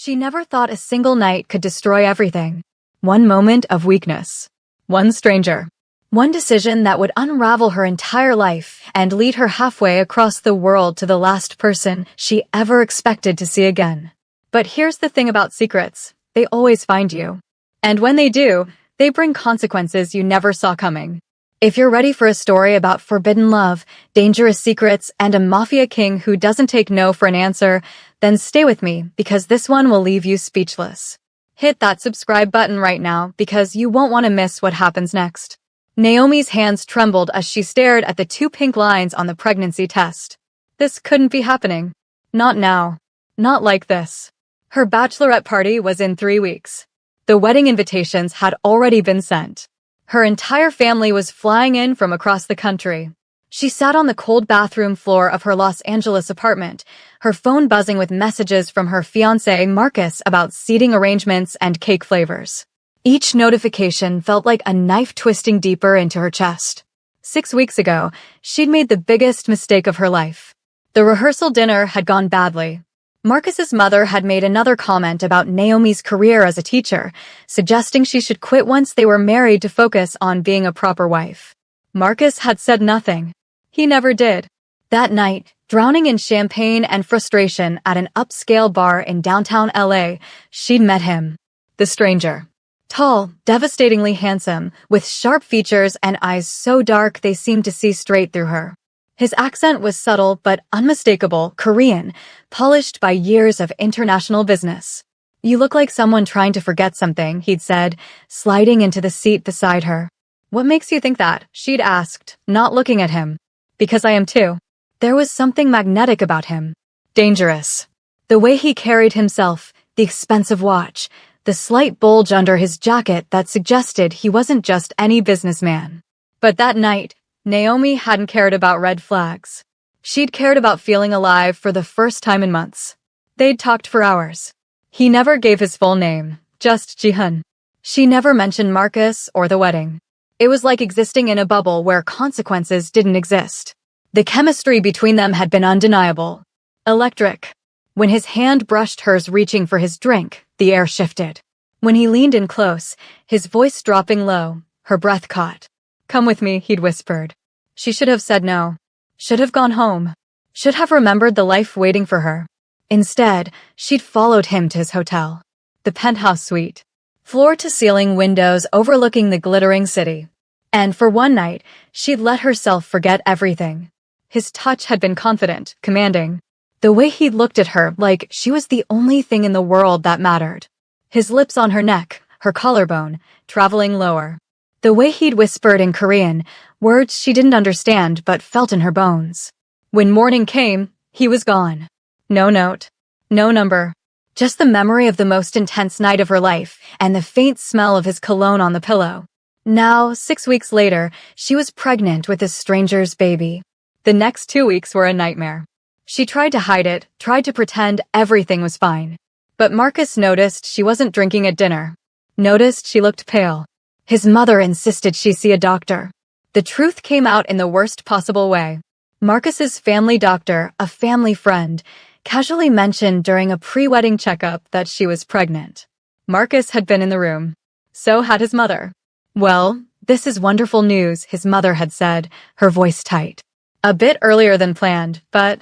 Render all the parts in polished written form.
She never thought a single night could destroy everything. One moment of weakness. One stranger. One decision that would unravel her entire life and lead her halfway across the world to the last person she ever expected to see again. But here's the thing about secrets. They always find you. And when they do, they bring consequences you never saw coming. If you're ready for a story about forbidden love, dangerous secrets, and a mafia king who doesn't take no for an answer, then stay with me because this one will leave you speechless. Hit that subscribe button right now because you won't want to miss what happens next. Naomi's hands trembled as she stared at the 2 pink lines on the pregnancy test. This couldn't be happening. Not now. Not like this. Her bachelorette party was in 3 weeks. The wedding invitations had already been sent. Her entire family was flying in from across the country. She sat on the cold bathroom floor of her Los Angeles apartment, her phone buzzing with messages from her fiancé Marcus about seating arrangements and cake flavors. Each notification felt like a knife twisting deeper into her chest. 6 weeks ago, she'd made the biggest mistake of her life. The rehearsal dinner had gone badly. Marcus's mother had made another comment about Naomi's career as a teacher, suggesting she should quit once they were married to focus on being a proper wife. Marcus had said nothing. He never did. That night, drowning in champagne and frustration at an upscale bar in downtown LA, she'd met him. The stranger. Tall, devastatingly handsome, with sharp features and eyes so dark they seemed to see straight through her. His accent was subtle but unmistakable, Korean, polished by years of international business. "You look like someone trying to forget something," he'd said, sliding into the seat beside her. "What makes you think that?" she'd asked, not looking at him. "Because I am too." There was something magnetic about him. Dangerous. The way he carried himself, the expensive watch, the slight bulge under his jacket that suggested he wasn't just any businessman. But that night, Naomi hadn't cared about red flags. She'd cared about feeling alive for the first time in months. They'd talked for hours. He never gave his full name, just Jihyun. She never mentioned Marcus or the wedding. It was like existing in a bubble where consequences didn't exist. The chemistry between them had been undeniable. Electric. When his hand brushed hers reaching for his drink, the air shifted. When he leaned in close, his voice dropping low, her breath caught. "Come with me," he'd whispered. She should have said no. Should have gone home. Should have remembered the life waiting for her. Instead, she'd followed him to his hotel. The penthouse suite. Floor-to-ceiling windows overlooking the glittering city. And for one night, she'd let herself forget everything. His touch had been confident, commanding. The way he'd looked at her like she was the only thing in the world that mattered. His lips on her neck, her collarbone, traveling lower. The way he'd whispered in Korean, words she didn't understand but felt in her bones. When morning came, he was gone. No note. No number. Just the memory of the most intense night of her life and the faint smell of his cologne on the pillow. Now, 6 weeks later, she was pregnant with a stranger's baby. The next 2 weeks were a nightmare. She tried to hide it, tried to pretend everything was fine. But Marcus noticed she wasn't drinking at dinner. Noticed she looked pale. His mother insisted she see a doctor. The truth came out in the worst possible way. Marcus's family doctor, a family friend, casually mentioned during a pre-wedding checkup that she was pregnant. Marcus had been in the room. So had his mother. "Well, this is wonderful news," his mother had said, her voice tight. "A bit earlier than planned, but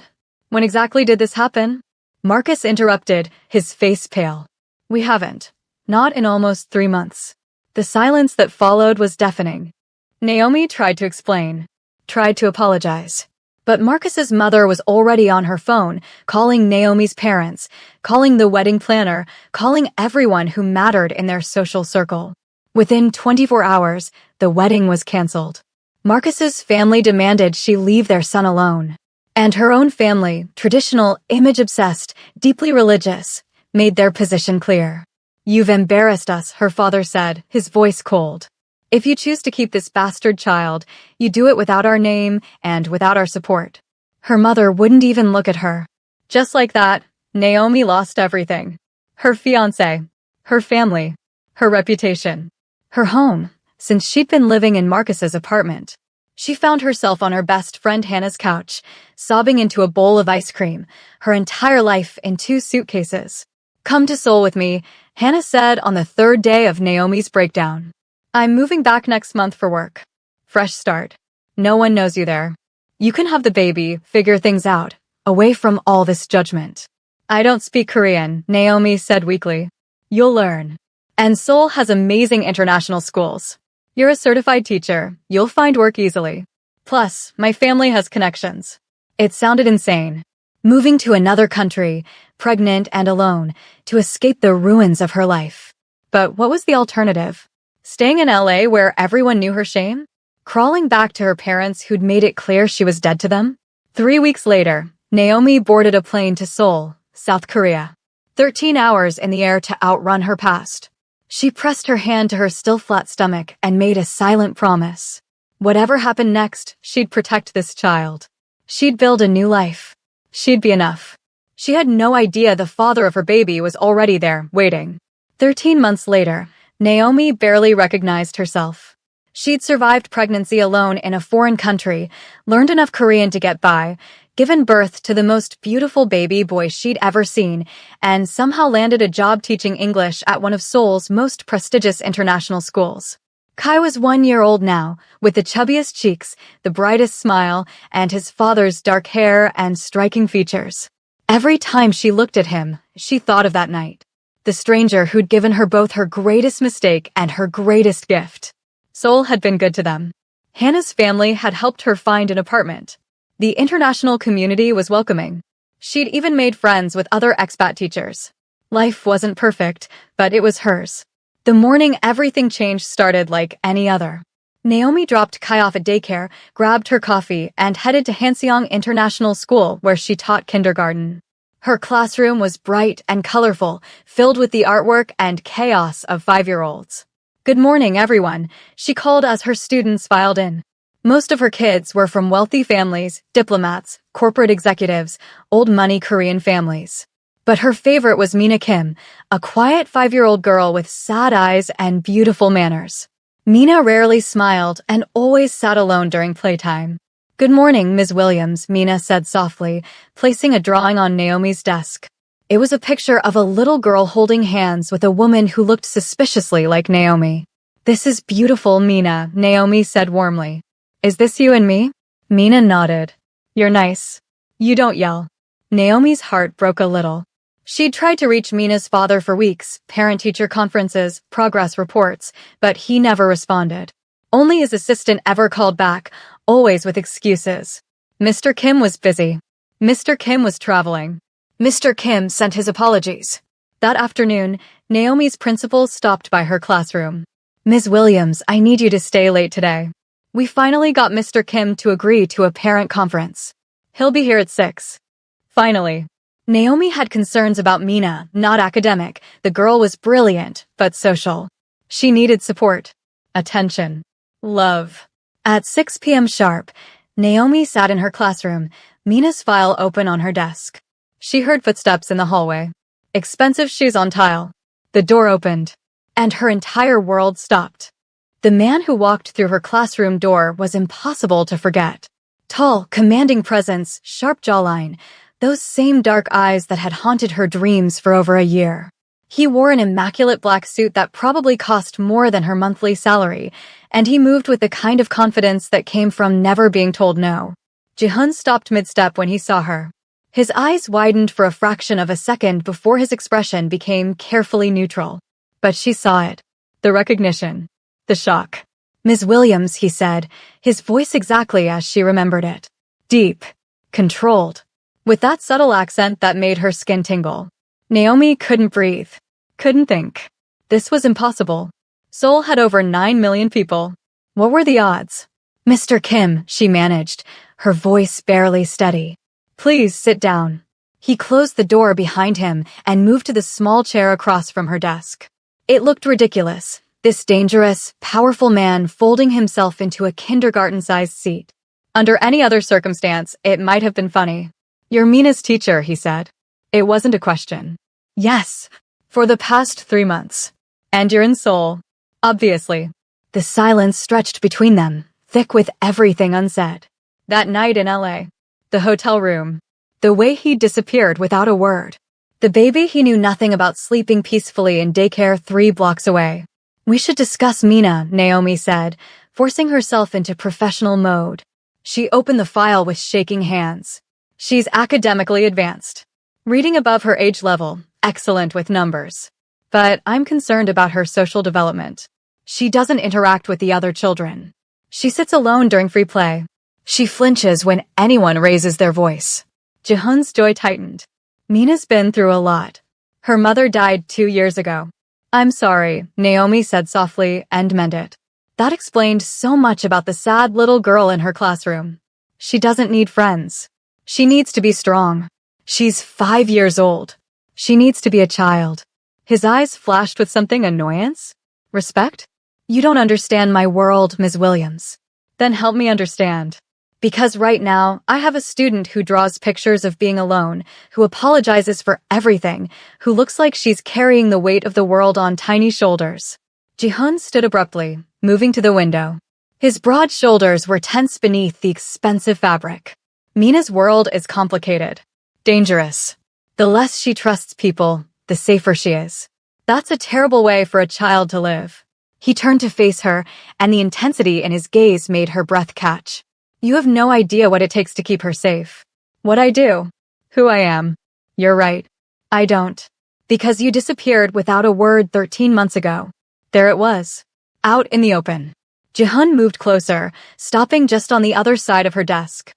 when exactly did this happen?" Marcus interrupted, his face pale. "We haven't. Not in almost 3 months." The silence that followed was deafening. Naomi tried to explain, tried to apologize. But Marcus's mother was already on her phone, calling Naomi's parents, calling the wedding planner, calling everyone who mattered in their social circle. Within 24 hours, the wedding was canceled. Marcus's family demanded she leave their son alone. And her own family, traditional, image-obsessed, deeply religious, made their position clear. "You've embarrassed us," her father said, his voice cold. "If you choose to keep this bastard child, you do it without our name and without our support." Her mother wouldn't even look at her. Just like that, Naomi lost everything. Her fiancé, her family, her reputation, her home, since she'd been living in Marcus's apartment. She found herself on her best friend Hannah's couch, sobbing into a bowl of ice cream, her entire life in 2 suitcases. Come to Seoul with me, Hannah said on the third day of Naomi's breakdown. I'm moving back next month for work. Fresh start. No one knows you there. You can have the baby, figure things out, away from all this judgment. I don't speak Korean, Naomi said weakly. You'll learn. And Seoul has amazing international schools. You're a certified teacher. You'll find work easily. Plus, my family has connections. It sounded insane. Moving to another country, pregnant and alone, to escape the ruins of her life. But what was the alternative? Staying in LA where everyone knew her shame? Crawling back to her parents who'd made it clear she was dead to them? 3 weeks later, Naomi boarded a plane to Seoul, South Korea. 13 hours in the air to outrun her past. She pressed her hand to her still flat stomach and made a silent promise. Whatever happened next, she'd protect this child. She'd build a new life. She'd be enough. She had no idea the father of her baby was already there, waiting. 13 months later, Naomi barely recognized herself. She'd survived pregnancy alone in a foreign country, learned enough Korean to get by, given birth to the most beautiful baby boy she'd ever seen, and somehow landed a job teaching English at one of Seoul's most prestigious international schools. Kai was 1 year old now, with the chubbiest cheeks, the brightest smile, and his father's dark hair and striking features. Every time she looked at him, she thought of that night. The stranger who'd given her both her greatest mistake and her greatest gift. Seoul had been good to them. Hannah's family had helped her find an apartment. The international community was welcoming. She'd even made friends with other expat teachers. Life wasn't perfect, but it was hers. The morning everything changed started like any other. Naomi dropped Kai off at daycare, grabbed her coffee, and headed to Hanseong International School where she taught kindergarten. Her classroom was bright and colorful, filled with the artwork and chaos of 5-year-olds. Good morning, everyone, she called as her students filed in. Most of her kids were from wealthy families, diplomats, corporate executives, old-money Korean families. But her favorite was Mina Kim, a quiet 5-year-old girl with sad eyes and beautiful manners. Mina rarely smiled and always sat alone during playtime. Good morning, Ms. Williams, Mina said softly, placing a drawing on Naomi's desk. It was a picture of a little girl holding hands with a woman who looked suspiciously like Naomi. This is beautiful, Mina, Naomi said warmly. Is this you and me? Mina nodded. You're nice. You don't yell. Naomi's heart broke a little. She'd tried to reach Mina's father for weeks, parent-teacher conferences, progress reports, but he never responded. Only his assistant ever called back, always with excuses. Mr. Kim was busy. Mr. Kim was traveling. Mr. Kim sent his apologies. That afternoon, Naomi's principal stopped by her classroom. Ms. Williams, I need you to stay late today. We finally got Mr. Kim to agree to a parent conference. He'll be here at 6. Finally. Naomi had concerns about Mina, not academic. The girl was brilliant, but social. She needed support, attention, love. At 6 p.m. sharp, Naomi sat in her classroom, Mina's file open on her desk. She heard footsteps in the hallway. Expensive shoes on tile. The door opened, and her entire world stopped. The man who walked through her classroom door was impossible to forget. Tall, commanding presence, sharp jawline, those same dark eyes that had haunted her dreams for over a year. He wore an immaculate black suit that probably cost more than her monthly salary, and he moved with the kind of confidence that came from never being told no. Ji-hun stopped mid-step when he saw her. His eyes widened for a fraction of a second before his expression became carefully neutral. But she saw it. The recognition. The shock. Ms. Williams, he said, his voice exactly as she remembered it. Deep. Controlled. With that subtle accent that made her skin tingle. Naomi couldn't breathe. Couldn't think. This was impossible. Seoul had over 9 million people. What were the odds? Mr. Kim, she managed, her voice barely steady. Please sit down. He closed the door behind him and moved to the small chair across from her desk. It looked ridiculous, this dangerous, powerful man folding himself into a kindergarten-sized seat. Under any other circumstance, it might have been funny. You're Mina's teacher, he said. It wasn't a question. Yes, for the past 3 months. And you're in Seoul. Obviously. The silence stretched between them, thick with everything unsaid. That night in LA. The hotel room. The way he disappeared without a word. The baby he knew nothing about sleeping peacefully in daycare 3 blocks away. We should discuss Mina, Naomi said, forcing herself into professional mode. She opened the file with shaking hands. She's academically advanced. Reading above her age level, excellent with numbers. But I'm concerned about her social development. She doesn't interact with the other children. She sits alone during free play. She flinches when anyone raises their voice. Jihoon's joy tightened. Mina's been through a lot. Her mother died 2 years ago. I'm sorry, Naomi said softly, and meant it. That explained so much about the sad little girl in her classroom. She doesn't need friends. She needs to be strong. She's 5 years old. She needs to be a child. His eyes flashed with something annoyance. Respect? You don't understand my world, Ms. Williams. Then help me understand. Because right now, I have a student who draws pictures of being alone, who apologizes for everything, who looks like she's carrying the weight of the world on tiny shoulders. Jihoon stood abruptly, moving to the window. His broad shoulders were tense beneath the expensive fabric. Mina's world is complicated. Dangerous. The less she trusts people, the safer she is. That's a terrible way for a child to live. He turned to face her, and the intensity in his gaze made her breath catch. You have no idea what it takes to keep her safe. What I do. Who I am. You're right. I don't. Because you disappeared without a word 13 months ago. There it was. Out in the open. Jihoon moved closer, stopping just on the other side of her desk.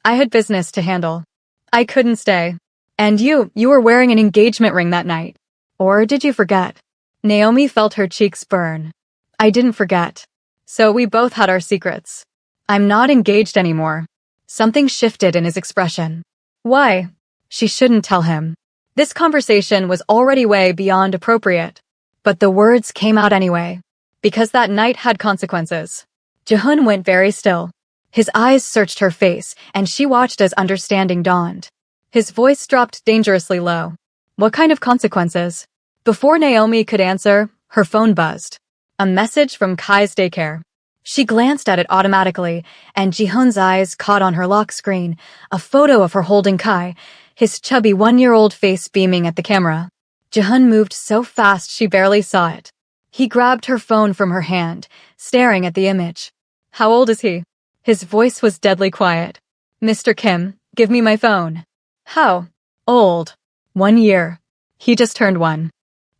I had business to handle. I couldn't stay. And you were wearing an engagement ring that night. Or did you forget? Naomi felt her cheeks burn. I didn't forget. So we both had our secrets. I'm not engaged anymore. Something shifted in his expression. Why? She shouldn't tell him. This conversation was already way beyond appropriate. But the words came out anyway. Because that night had consequences. Jihoon went very still. His eyes searched her face, and she watched as understanding dawned. His voice dropped dangerously low. What kind of consequences? Before Naomi could answer, her phone buzzed. A message from Kai's daycare. She glanced at it automatically, and Jihoon's eyes caught on her lock screen a photo of her holding Kai, his chubby 1-year-old face beaming at the camera. Jihoon moved so fast she barely saw it. He grabbed her phone from her hand, staring at the image. How old is he? His voice was deadly quiet. Mr. Kim, give me my phone. How old? 1 year. He just turned 1.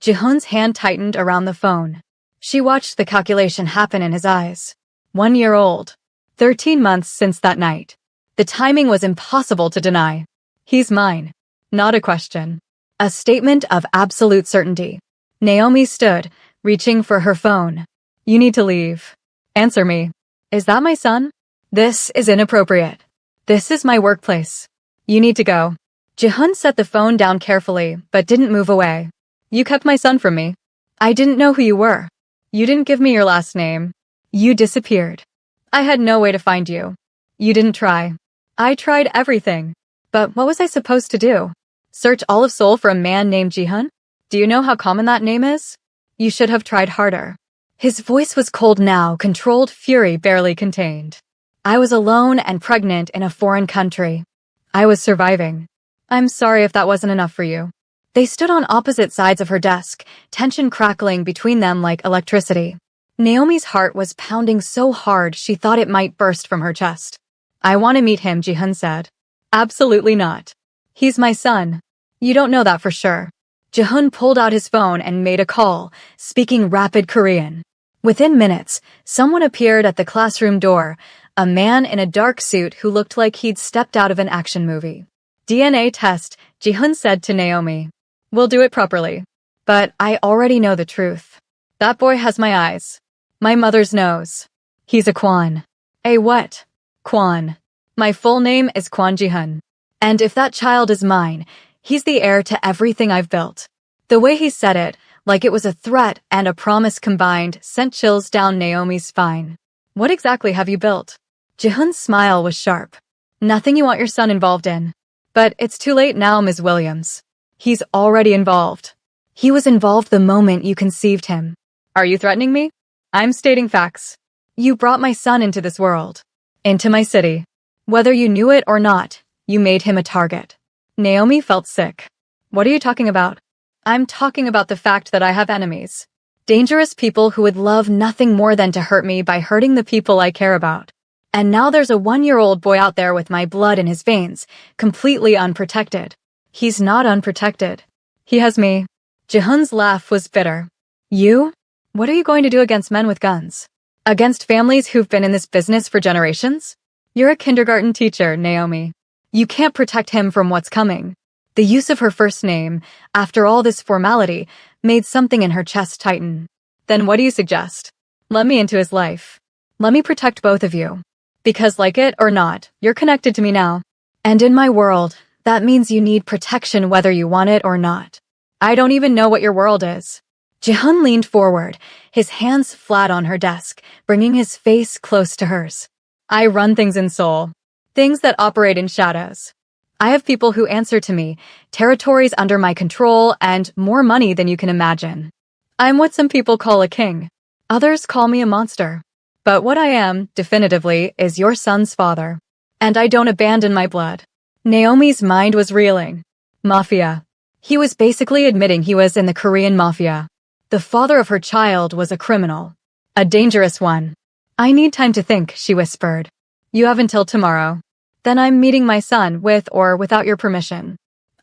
Jihoon's hand tightened around the phone. She watched the calculation happen in his eyes. 1 year old. 13 months since that night. The timing was impossible to deny. He's mine. Not a question. A statement of absolute certainty. Naomi stood, reaching for her phone. You need to leave. Answer me. Is that my son? This is inappropriate. This is my workplace. You need to go. Jihoon set the phone down carefully, but didn't move away. You kept my son from me. I didn't know who you were. You didn't give me your last name. You disappeared. I had no way to find you. You didn't try. I tried everything. But what was I supposed to do? Search all of Seoul for a man named Jihoon? Do you know how common that name is? You should have tried harder. His voice was cold now, controlled fury barely contained. I was alone and pregnant in a foreign country. I was surviving. I'm sorry if that wasn't enough for you. They stood on opposite sides of her desk, tension crackling between them like electricity. Naomi's heart was pounding so hard she thought it might burst from her chest. I want to meet him, Jihoon said. Absolutely not. He's my son. You don't know that for sure. Jihoon pulled out his phone and made a call, speaking rapid Korean. Within minutes, someone appeared at the classroom door, a man in a dark suit who looked like he'd stepped out of an action movie. DNA test, Jihoon said to Naomi. We'll do it properly. But I already know the truth. That boy has my eyes. My mother's nose. He's a Kwon. A what? Kwon. My full name is Kwon Jihoon. And if that child is mine, he's the heir to everything I've built. The way he said it, like it was a threat and a promise combined, sent chills down Naomi's spine. What exactly have you built? Jihoon's smile was sharp. Nothing you want your son involved in. But it's too late now, Ms. Williams. He's already involved. He was involved the moment you conceived him. Are you threatening me? I'm stating facts. You brought my son into this world. Into my city. Whether you knew it or not, you made him a target. Naomi felt sick. What are you talking about? I'm talking about the fact that I have enemies. Dangerous people who would love nothing more than to hurt me by hurting the people I care about. And now there's a 1-year-old boy out there with my blood in his veins, completely unprotected. He's not unprotected. He has me. Jihoon's laugh was bitter. You? What are you going to do against men with guns? Against families who've been in this business for generations? You're a kindergarten teacher, Naomi. You can't protect him from what's coming. The use of her first name, after all this formality, made something in her chest tighten. Then what do you suggest? Let me into his life. Let me protect both of you. Because like it or not, you're connected to me now. And in my world, that means you need protection whether you want it or not. I don't even know what your world is. Jihoon leaned forward, his hands flat on her desk, bringing his face close to hers. I run things in Seoul. Things that operate in shadows. I have people who answer to me, territories under my control, and more money than you can imagine. I'm what some people call a king. Others call me a monster. But what I am, definitively, is your son's father. And I don't abandon my blood. Naomi's mind was reeling. Mafia. He was basically admitting he was in the Korean mafia. The father of her child was a criminal. A dangerous one. I need time to think, she whispered. You have until tomorrow. Then I'm meeting my son with or without your permission.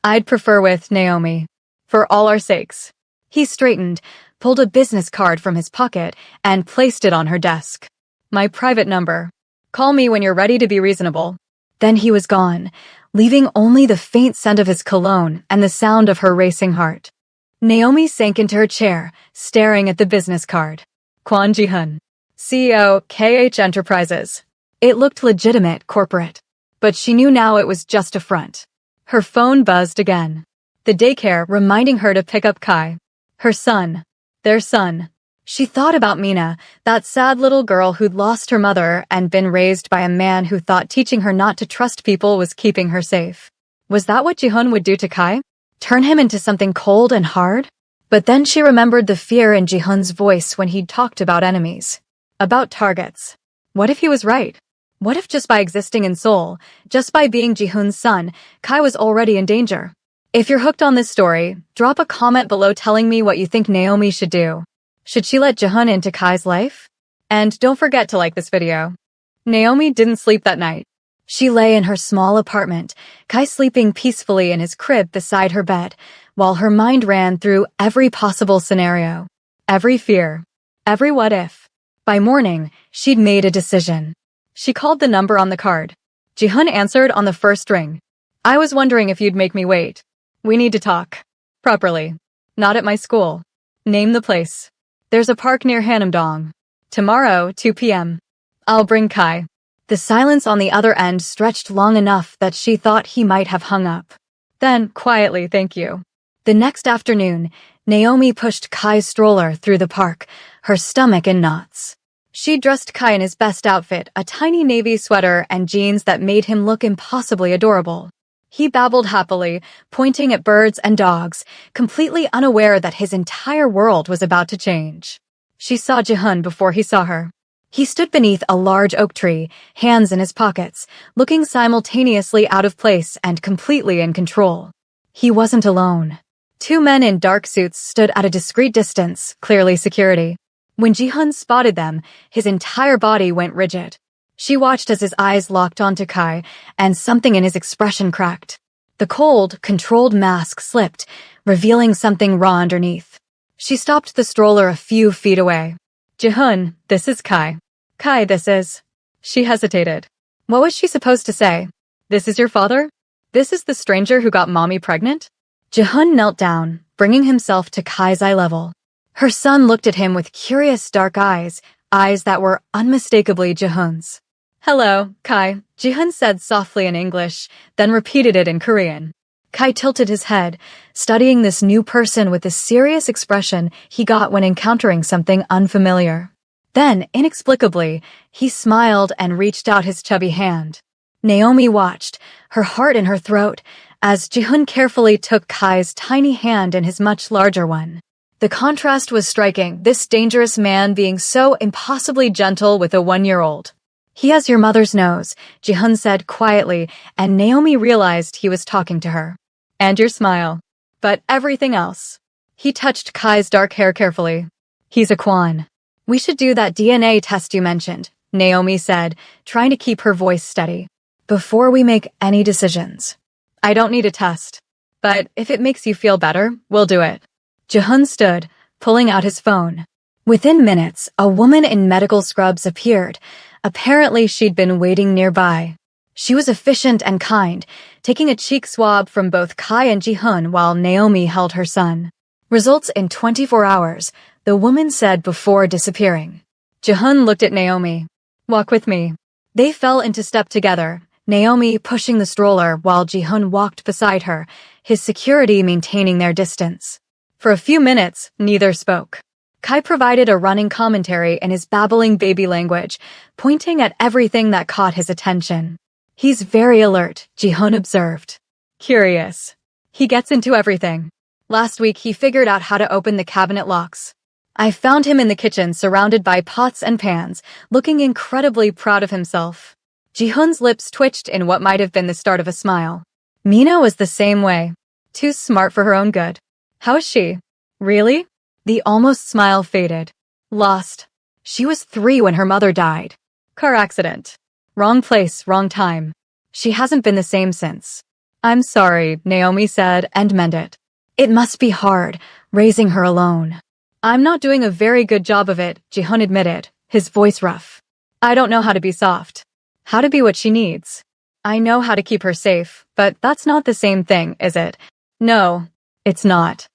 I'd prefer with Naomi. For all our sakes. He straightened, pulled a business card from his pocket, and placed it on her desk. My private number. Call me when you're ready to be reasonable. Then he was gone, leaving only the faint scent of his cologne and the sound of her racing heart. Naomi sank into her chair, staring at the business card. Kwon Ji-hun, CEO, KH Enterprises. It looked legitimate, corporate. But she knew now it was just a front. Her phone buzzed again. The daycare reminding her to pick up Kai. Her son. Their son. She thought about Mina, that sad little girl who'd lost her mother and been raised by a man who thought teaching her not to trust people was keeping her safe. Was that what Jihoon would do to Kai? Turn him into something cold and hard? But then she remembered the fear in Jihoon's voice when he'd talked about enemies. About targets. What if he was right? What if just by existing in Seoul, just by being Jihoon's son, Kai was already in danger? If you're hooked on this story, drop a comment below telling me what you think Naomi should do. Should she let Jihoon into Kai's life? And don't forget to like this video. Naomi didn't sleep that night. She lay in her small apartment, Kai sleeping peacefully in his crib beside her bed, while her mind ran through every possible scenario. Every fear. Every what if. By morning, she'd made a decision. She called the number on the card. Jihoon answered on the first ring. I was wondering if you'd make me wait. We need to talk. Properly. Not at my school. Name the place. There's a park near Hanamdong. Tomorrow, 2 p.m. I'll bring Kai. The silence on the other end stretched long enough that she thought he might have hung up. Then, quietly, thank you. The next afternoon, Naomi pushed Kai's stroller through the park, her stomach in knots. She dressed Kai in his best outfit, a tiny navy sweater and jeans that made him look impossibly adorable. He babbled happily, pointing at birds and dogs, completely unaware that his entire world was about to change. She saw Jihoon before he saw her. He stood beneath a large oak tree, hands in his pockets, looking simultaneously out of place and completely in control. He wasn't alone. 2 men in dark suits stood at a discreet distance, clearly security. When Jihoon spotted them, his entire body went rigid. She watched as his eyes locked onto Kai, and something in his expression cracked. The cold, controlled mask slipped, revealing something raw underneath. She stopped the stroller a few feet away. Jihoon, this is Kai. Kai, this is... She hesitated. What was she supposed to say? This is your father? This is the stranger who got mommy pregnant? Jihoon knelt down, bringing himself to Kai's eye level. Her son looked at him with curious dark eyes, eyes that were unmistakably Jihoon's. Hello, Kai, Jihoon said softly in English, then repeated it in Korean. Kai tilted his head, studying this new person with the serious expression he got when encountering something unfamiliar. Then, inexplicably, he smiled and reached out his chubby hand. Naomi watched, her heart in her throat, as Jihoon carefully took Kai's tiny hand in his much larger one. The contrast was striking, this dangerous man being so impossibly gentle with a 1-year-old. He has your mother's nose, Jihoon said quietly, and Naomi realized he was talking to her. And your smile. but everything else. He touched Kai's dark hair carefully. He's a Quan. We should do that DNA test you mentioned, Naomi said, trying to keep her voice steady. Before we make any decisions. I don't need a test. But if it makes you feel better, we'll do it. Jihun stood, pulling out his phone. Within minutes, a woman in medical scrubs appeared. Apparently, she'd been waiting nearby. She was efficient and kind, taking a cheek swab from both Kai and Jihun while Naomi held her son. Results in 24 hours, the woman said before disappearing. Jihun looked at Naomi. Walk with me. They fell into step together, Naomi pushing the stroller while Jihun walked beside her, his security maintaining their distance. For a few minutes, neither spoke. Kai provided a running commentary in his babbling baby language, pointing at everything that caught his attention. He's very alert, Jihun observed. Curious. He gets into everything. Last week he figured out how to open the cabinet locks. I found him in the kitchen surrounded by pots and pans, looking incredibly proud of himself. Jihun's lips twitched in what might have been the start of a smile. Mina was the same way. Too smart for her own good. How is she? Really? The almost smile faded. Lost. She was 3 when her mother died. Car accident. Wrong place, wrong time. She hasn't been the same since. I'm sorry, Naomi said, and meant it. It must be hard, raising her alone. I'm not doing a very good job of it, Jihun admitted, his voice rough. I don't know how to be soft. How to be what she needs. I know how to keep her safe, but that's not the same thing, is it? No, it's not.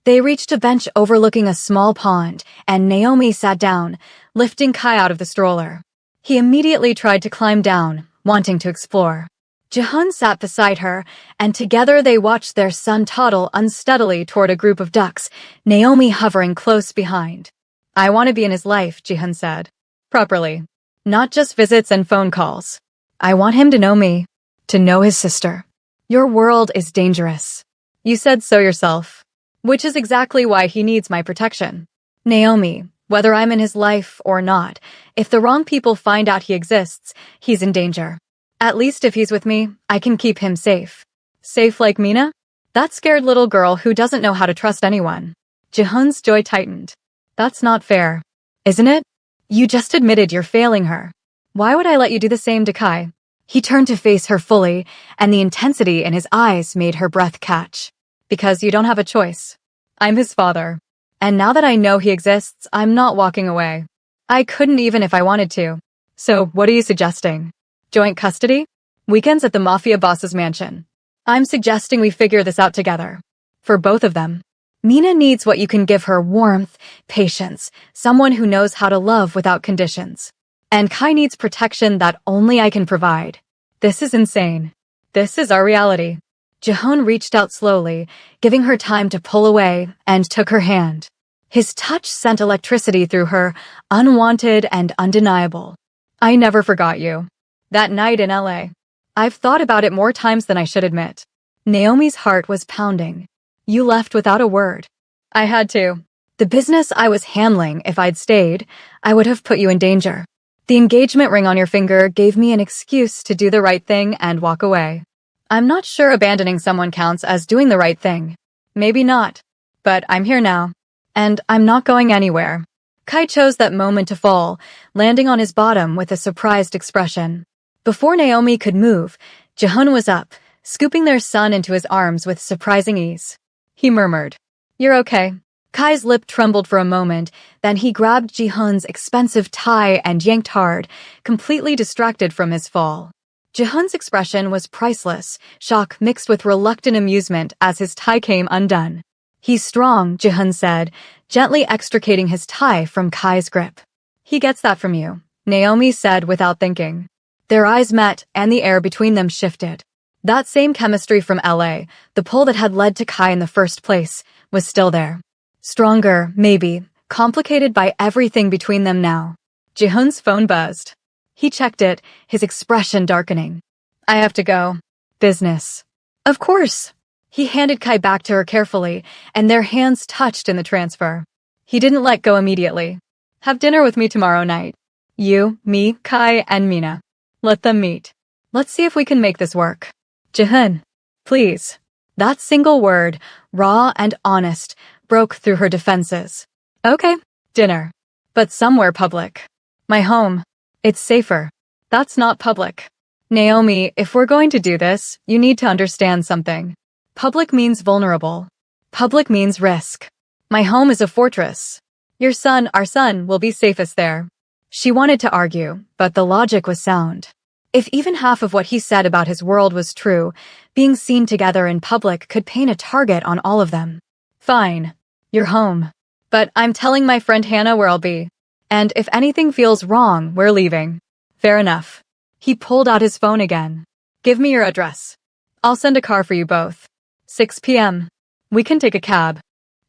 They reached a bench overlooking a small pond, and Naomi sat down, lifting Kai out of the stroller. He immediately tried to climb down, wanting to explore. Jihun sat beside her, and together they watched their son toddle unsteadily toward a group of ducks, Naomi hovering close behind. I want to be in his life, Jihun said. Properly. Not just visits and phone calls. I want him to know me, to know his sister. Your world is dangerous. You said so yourself. Which is exactly why he needs my protection. Naomi, whether I'm in his life or not, if the wrong people find out he exists, he's in danger. At least if he's with me, I can keep him safe. Safe like Mina? That scared little girl who doesn't know how to trust anyone. Jihun's jaw tightened. That's not fair. Isn't it? You just admitted you're failing her. Why would I let you do the same to Kai? He turned to face her fully, and the intensity in his eyes made her breath catch. Because you don't have a choice. I'm his father. And now that I know he exists, I'm not walking away. I couldn't even if I wanted to. So, what are you suggesting? Joint custody? Weekends at the mafia boss's mansion. I'm suggesting we figure this out together. For both of them. Mina needs what you can give her: warmth, patience, someone who knows how to love without conditions. And Kai needs protection that only I can provide. This is insane. This is our reality. Jihun reached out slowly, giving her time to pull away, and took her hand. His touch sent electricity through her, unwanted and undeniable. I never forgot you. That night in LA. I've thought about it more times than I should admit. Naomi's heart was pounding. You left without a word. I had to. The business I was handling, if I'd stayed, I would have put you in danger. The engagement ring on your finger gave me an excuse to do the right thing and walk away. I'm not sure abandoning someone counts as doing the right thing. Maybe not. But I'm here now. And I'm not going anywhere. Kai chose that moment to fall, landing on his bottom with a surprised expression. Before Naomi could move, Jihun was up, scooping their son into his arms with surprising ease. He murmured, "You're okay." Kai's lip trembled for a moment, then he grabbed Jihun's expensive tie and yanked hard, completely distracted from his fall. Jihun's expression was priceless, shock mixed with reluctant amusement as his tie came undone. He's strong, Jihun said, gently extricating his tie from Kai's grip. He gets that from you, Naomi said without thinking. Their eyes met, and the air between them shifted. That same chemistry from LA, the pull that had led to Kai in the first place, was still there. Stronger, maybe, complicated by everything between them now. Jihun's phone buzzed. He checked it, his expression darkening. I have to go. Business. Of course. He handed Kai back to her carefully, and their hands touched in the transfer. He didn't let go immediately. Have dinner with me tomorrow night. You, me, Kai, and Mina. Let them meet. Let's see if we can make this work. Jihun. Please. That single word, raw and honest, broke through her defenses. Okay, dinner. But somewhere public. My home. It's safer. That's not public. Naomi, if we're going to do this, you need to understand something. Public means vulnerable. Public means risk. My home is a fortress. Our son, will be safest there. She wanted to argue, but the logic was sound. If even half of what he said about his world was true, being seen together in public could paint a target on all of them. Fine. You're home. But I'm telling my friend Hannah where I'll be. And if anything feels wrong, we're leaving. Fair enough. He pulled out his phone again. Give me your address. I'll send a car for you both. 6 p.m. We can take a cab.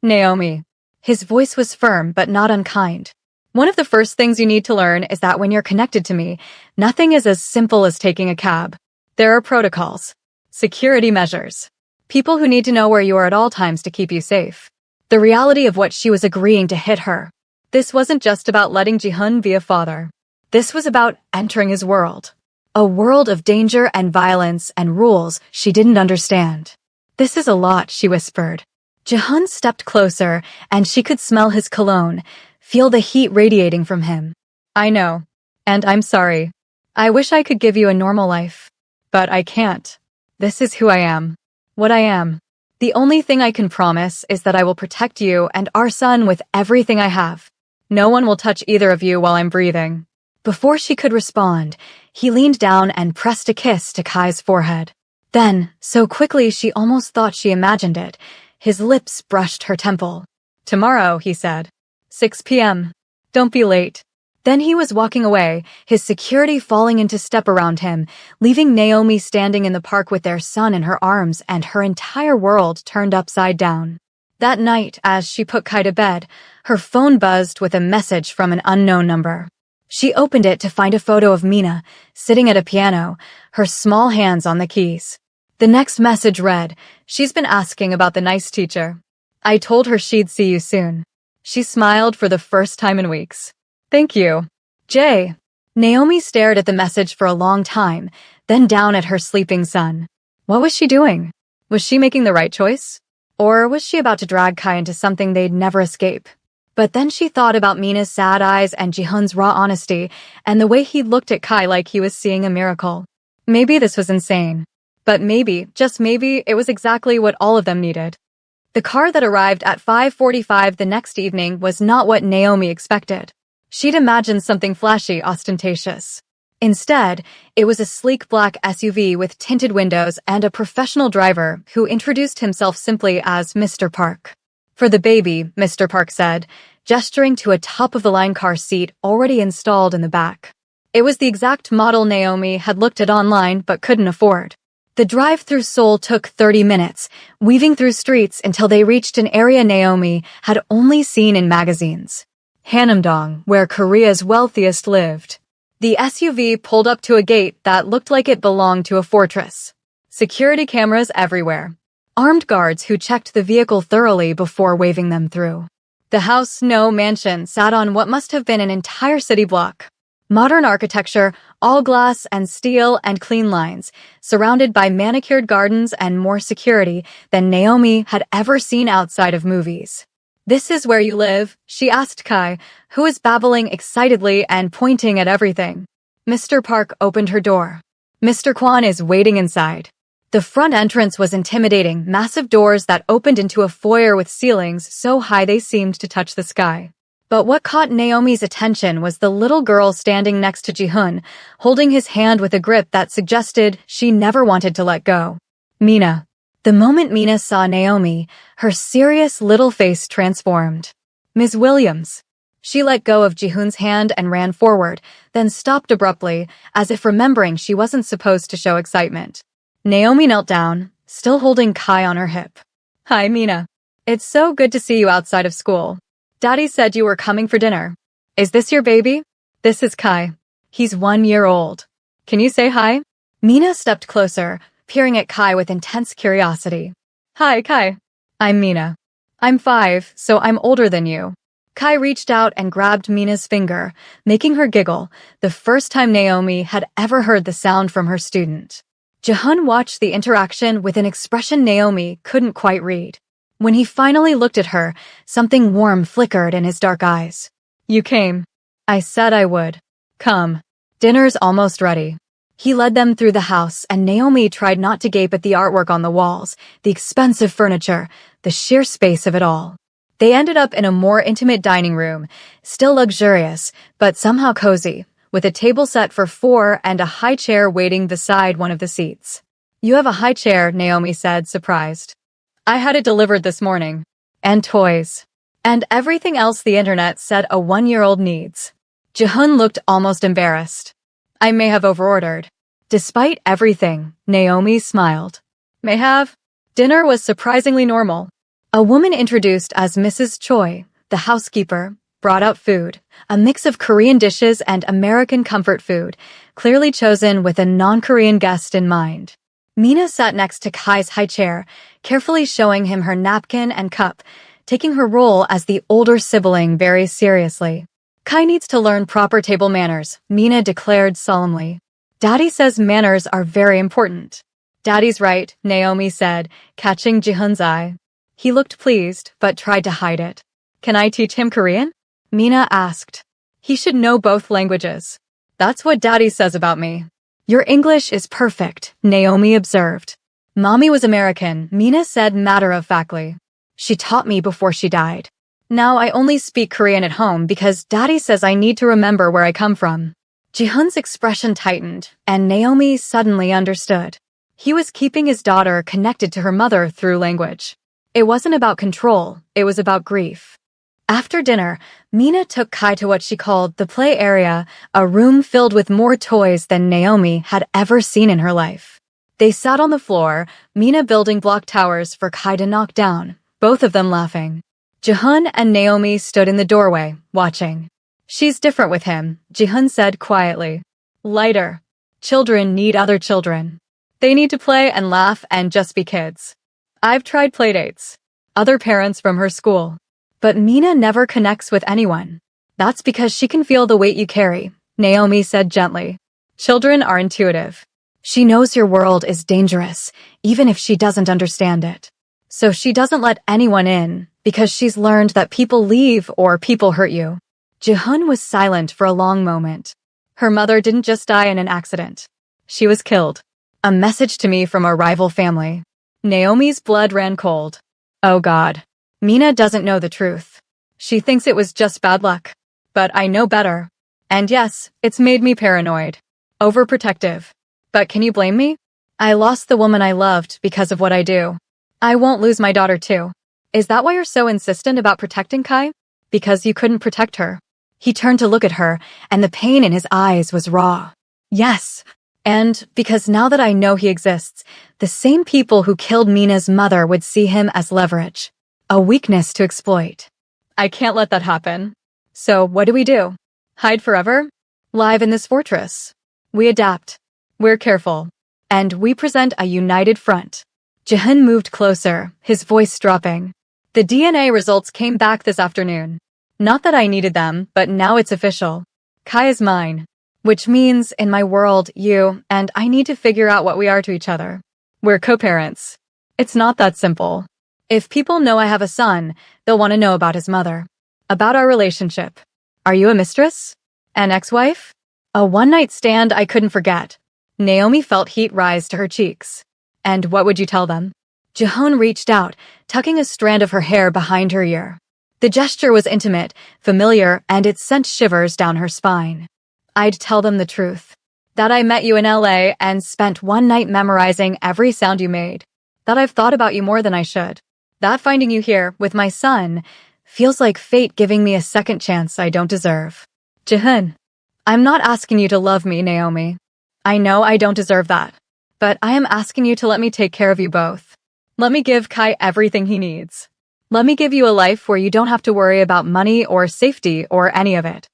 Naomi. His voice was firm but not unkind. One of the first things you need to learn is that when you're connected to me, nothing is as simple as taking a cab. There are protocols. Security measures. People who need to know where you are at all times to keep you safe. The reality of what she was agreeing to hit her. This wasn't just about letting Ji-hun be a father. This was about entering his world. A world of danger and violence and rules she didn't understand. This is a lot, she whispered. Ji-hun stepped closer, and she could smell his cologne, feel the heat radiating from him. I know. And I'm sorry. I wish I could give you a normal life. But I can't. This is who I am. What I am. The only thing I can promise is that I will protect you and our son with everything I have. No one will touch either of you while I'm breathing. Before she could respond, he leaned down and pressed a kiss to Kai's forehead. Then, so quickly she almost thought she imagined it, his lips brushed her temple. Tomorrow, he said. 6 p.m. Don't be late. Then he was walking away, his security falling into step around him, leaving Naomi standing in the park with their son in her arms and her entire world turned upside down. That night, as she put Kai to bed, her phone buzzed with a message from an unknown number. She opened it to find a photo of Mina, sitting at a piano, her small hands on the keys. The next message read, "She's been asking about the nice teacher. I told her she'd see you soon." She smiled for the first time in weeks. Thank you. Jay. Naomi stared at the message for a long time, then down at her sleeping son. What was she doing? Was she making the right choice? Or was she about to drag Kai into something they'd never escape? But then she thought about Mina's sad eyes and Ji-hun's raw honesty, and the way he looked at Kai like he was seeing a miracle. Maybe this was insane. But maybe, just maybe, it was exactly what all of them needed. The car that arrived at 5:45 the next evening was not what Naomi expected. She'd imagined something flashy, ostentatious. Instead, it was a sleek black SUV with tinted windows and a professional driver who introduced himself simply as Mr. Park. For the baby, Mr. Park said, gesturing to a top-of-the-line car seat already installed in the back. It was the exact model Naomi had looked at online but couldn't afford. The drive through Seoul took 30 minutes, weaving through streets until they reached an area Naomi had only seen in magazines. Hanamdong, where Korea's wealthiest lived. The SUV pulled up to a gate that looked like it belonged to a fortress. Security cameras everywhere. Armed guards who checked the vehicle thoroughly before waving them through. The house, no mansion, sat on what must have been an entire city block. Modern architecture, all glass and steel and clean lines, surrounded by manicured gardens and more security than Naomi had ever seen outside of movies. "This is where you live?" she asked Kai, who was babbling excitedly and pointing at everything. Mr. Park opened her door. "Mr. Kwan is waiting inside." The front entrance was intimidating, massive doors that opened into a foyer with ceilings so high they seemed to touch the sky. But what caught Naomi's attention was the little girl standing next to Ji-hun, holding his hand with a grip that suggested she never wanted to let go. Mina. The moment Mina saw Naomi, her serious little face transformed. "Ms. Williams." She let go of Ji-hun's hand and ran forward, then stopped abruptly, as if remembering she wasn't supposed to show excitement. Naomi knelt down, still holding Kai on her hip. "Hi, Mina. It's so good to see you outside of school. Daddy said you were coming for dinner. Is this your baby? This is Kai. He's 1 year old. Can you say hi?" Mina stepped closer, peering at Kai with intense curiosity. "Hi, Kai. I'm Mina. I'm 5, so I'm older than you." Kai reached out and grabbed Mina's finger, making her giggle, the first time Naomi had ever heard the sound from her student. Jihun watched the interaction with an expression Naomi couldn't quite read. When he finally looked at her, something warm flickered in his dark eyes. "You came. I said I would. Come. Dinner's almost ready." He led them through the house, and Naomi tried not to gape at the artwork on the walls, the expensive furniture, the sheer space of it all. They ended up in a more intimate dining room, still luxurious, but somehow cozy, with a table set for four and a high chair waiting beside one of the seats. "You have a high chair," Naomi said, surprised. "I had it delivered this morning. And toys. And everything else the internet said a 1-year-old needs." Jihun looked almost embarrassed. "I may have overordered." Despite everything, Naomi smiled. "May have?" Dinner was surprisingly normal. A woman introduced as Mrs. Choi, the housekeeper, brought out food, a mix of Korean dishes and American comfort food, clearly chosen with a non-Korean guest in mind. Mina sat next to Kai's high chair, carefully showing him her napkin and cup, taking her role as the older sibling very seriously. "Kai needs to learn proper table manners," Mina declared solemnly. "Daddy says manners are very important." "Daddy's right," Naomi said, catching Jihun's eye. He looked pleased, but tried to hide it. "Can I teach him Korean?" Mina asked. "He should know both languages." "That's what Daddy says about me." "Your English is perfect," Naomi observed. "Mommy was American," Mina said matter-of-factly. "She taught me before she died. Now I only speak Korean at home because Daddy says I need to remember where I come from." Jihun's expression tightened, and Naomi suddenly understood. He was keeping his daughter connected to her mother through language. It wasn't about control, it was about grief. After dinner, Mina took Kai to what she called the play area, a room filled with more toys than Naomi had ever seen in her life. They sat on the floor, Mina building block towers for Kai to knock down, both of them laughing. Jihun and Naomi stood in the doorway, watching. "She's different with him," Jihun said quietly. "Lighter. Children need other children. They need to play and laugh and just be kids. I've tried playdates. Other parents from her school. But Mina never connects with anyone. That's because she can feel the weight you carry," Naomi said gently. "Children are intuitive. She knows your world is dangerous, even if she doesn't understand it. So she doesn't let anyone in, because she's learned that people leave or people hurt you." Jihun was silent for a long moment. "Her mother didn't just die in an accident. She was killed. A message to me from a rival family." Naomi's blood ran cold. "Oh God. Mina doesn't know the truth. She thinks it was just bad luck. But I know better. And yes, it's made me paranoid. Overprotective. But can you blame me? I lost the woman I loved because of what I do. I won't lose my daughter too. Is that why you're so insistent about protecting Kai? Because you couldn't protect her." He turned to look at her, and the pain in his eyes was raw. "Yes. And because now that I know he exists, the same people who killed Mina's mother would see him as leverage. A weakness to exploit. I can't let that happen. So what do? Hide forever? Live in this fortress. We adapt. We're careful. And we present a united front." Jihun moved closer, his voice dropping. "The DNA results came back this afternoon. Not that I needed them, but now it's official. Kai is mine. Which means, in my world, you and I need to figure out what we are to each other. We're co-parents. It's not that simple. If people know I have a son, they'll want to know about his mother. About our relationship. Are you a mistress? An ex-wife? A one-night stand I couldn't forget." Naomi felt heat rise to her cheeks. "And what would you tell them?" Jihun reached out, tucking a strand of her hair behind her ear. The gesture was intimate, familiar, and it sent shivers down her spine. "I'd tell them the truth. That I met you in LA and spent one night memorizing every sound you made. That I've thought about you more than I should. That finding you here, with my son, feels like fate giving me a second chance I don't deserve." "Jihun, I'm not asking you to love me, Naomi. I know I don't deserve that. But I am asking you to let me take care of you both. Let me give Kai everything he needs. Let me give you a life where you don't have to worry about money or safety or any of it.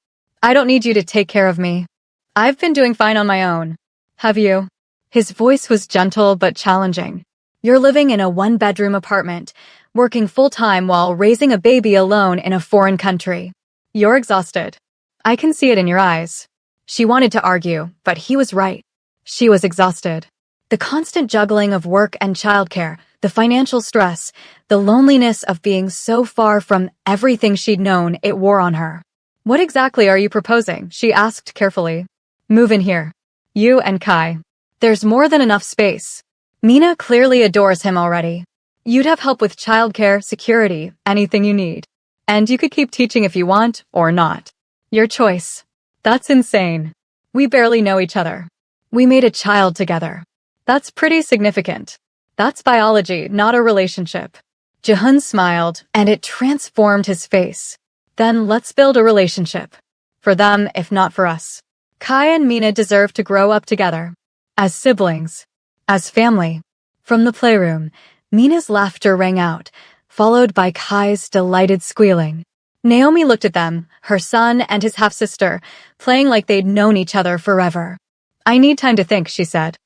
I don't need you to take care of me. I've been doing fine on my own. Have you?" His voice was gentle but challenging. "You're living in a one-bedroom apartment, working full-time while raising a baby alone in a foreign country. You're exhausted. I can see it in your eyes." She wanted to argue, but he was right. She was exhausted. The constant juggling of work and childcare, the financial stress, the loneliness of being so far from everything she'd known, it wore on her. "What exactly are you proposing?" she asked carefully. "Move in here. You and Kai. There's more than enough space. Mina clearly adores him already. You'd have help with childcare, security, anything you need. And you could keep teaching if you want, or not. Your choice." "That's insane. We barely know each other. We made a child together. That's pretty significant. That's biology, not a relationship." Jihun smiled, and it transformed his face. "Then let's build a relationship. For them, if not for us. Kai and Mina deserve to grow up together. As siblings. As family." From the playroom, Mina's laughter rang out, followed by Kai's delighted squealing. Naomi looked at them, her son and his half-sister, playing like they'd known each other forever. "I need time to think," she said.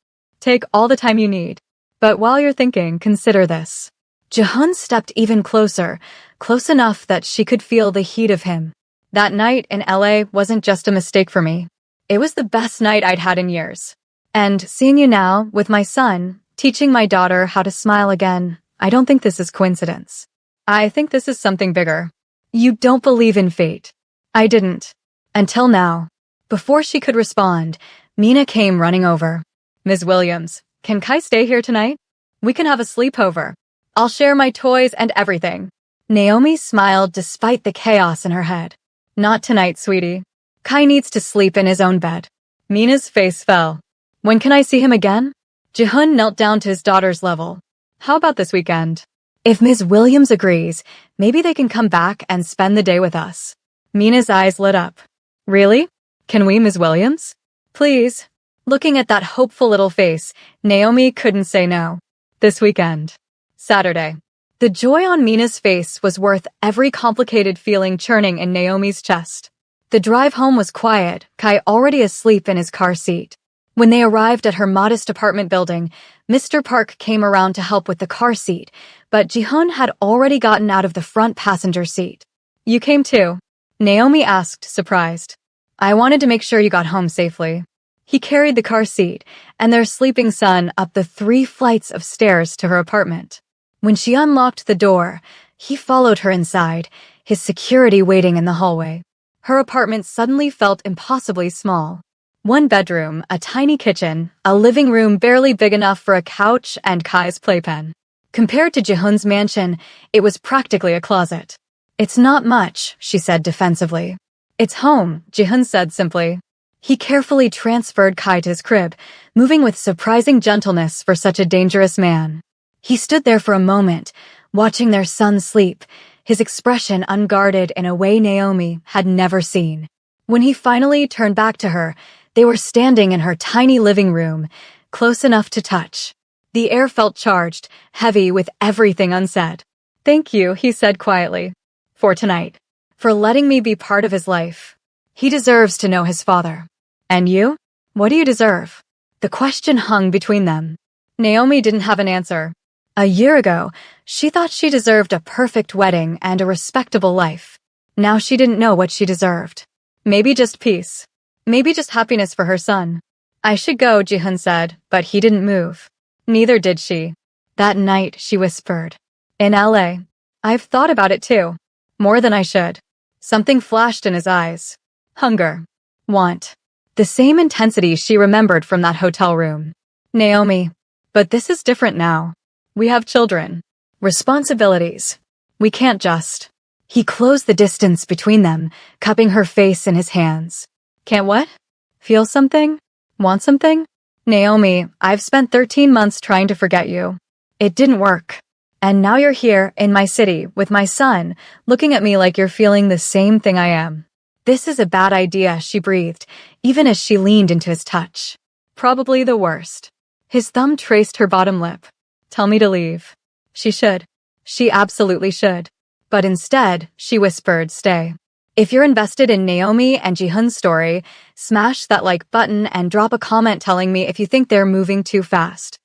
"Take all the time you need. But while you're thinking, consider this." Jihun stepped even closer, close enough that she could feel the heat of him. "That night in LA wasn't just a mistake for me. It was the best night I'd had in years. And seeing you now, with my son, teaching my daughter how to smile again, I don't think this is coincidence. I think this is something bigger. You don't believe in fate." "I didn't. Until now." Before she could respond, Mina came running over. "Ms. Williams, can Kai stay here tonight? We can have a sleepover. I'll share my toys and everything." Naomi smiled despite the chaos in her head. "Not tonight, sweetie. Kai needs to sleep in his own bed." Mina's face fell. "When can I see him again?" Jihun knelt down to his daughter's level. "How about this weekend? If Ms. Williams agrees, maybe they can come back and spend the day with us." Mina's eyes lit up. "Really? Can we, Ms. Williams? Please." Looking at that hopeful little face, Naomi couldn't say no. "This weekend. Saturday." The joy on Mina's face was worth every complicated feeling churning in Naomi's chest. The drive home was quiet, Kai already asleep in his car seat. When they arrived at her modest apartment building, Mr. Park came around to help with the car seat, but Jihun had already gotten out of the front passenger seat. "You came too?" Naomi asked, surprised. "I wanted to make sure you got home safely." He carried the car seat and their sleeping son up the 3 flights of stairs to her apartment. When she unlocked the door, he followed her inside, his security waiting in the hallway. Her apartment suddenly felt impossibly small. 1 bedroom, a tiny kitchen, a living room barely big enough for a couch and Kai's playpen. Compared to Jihun's mansion, it was practically a closet. "It's not much," she said defensively. "It's home," Jihun said simply. He carefully transferred Kai to his crib, moving with surprising gentleness for such a dangerous man. He stood there for a moment, watching their son sleep, his expression unguarded in a way Naomi had never seen. When he finally turned back to her, they were standing in her tiny living room, close enough to touch. The air felt charged, heavy with everything unsaid. "Thank you," he said quietly. "For tonight. For letting me be part of his life. He deserves to know his father. And you? What do you deserve?" The question hung between them. Naomi didn't have an answer. A year ago, she thought she deserved a perfect wedding and a respectable life. Now she didn't know what she deserved. Maybe just peace. Maybe just happiness for her son. "I should go," Jihun said, but he didn't move. Neither did she. That night, she whispered. "In LA. I've thought about it too. More than I should." Something flashed in his eyes. Hunger. Want. The same intensity she remembered from that hotel room. "Naomi. But this is different now. We have children. Responsibilities. We can't just." He closed the distance between them, cupping her face in his hands. "Can't what? Feel something? Want something?" "Naomi, I've spent 13 months trying to forget you. It didn't work. And now you're here, in my city, with my son, looking at me like you're feeling the same thing I am. This is a bad idea," she breathed, even as she leaned into his touch. "Probably the worst." His thumb traced her bottom lip. "Tell me to leave." She should. She absolutely should. But instead, she whispered, "Stay. If you're invested in Naomi and Jihun's story, smash that like button and drop a comment telling me if you think they're moving too fast."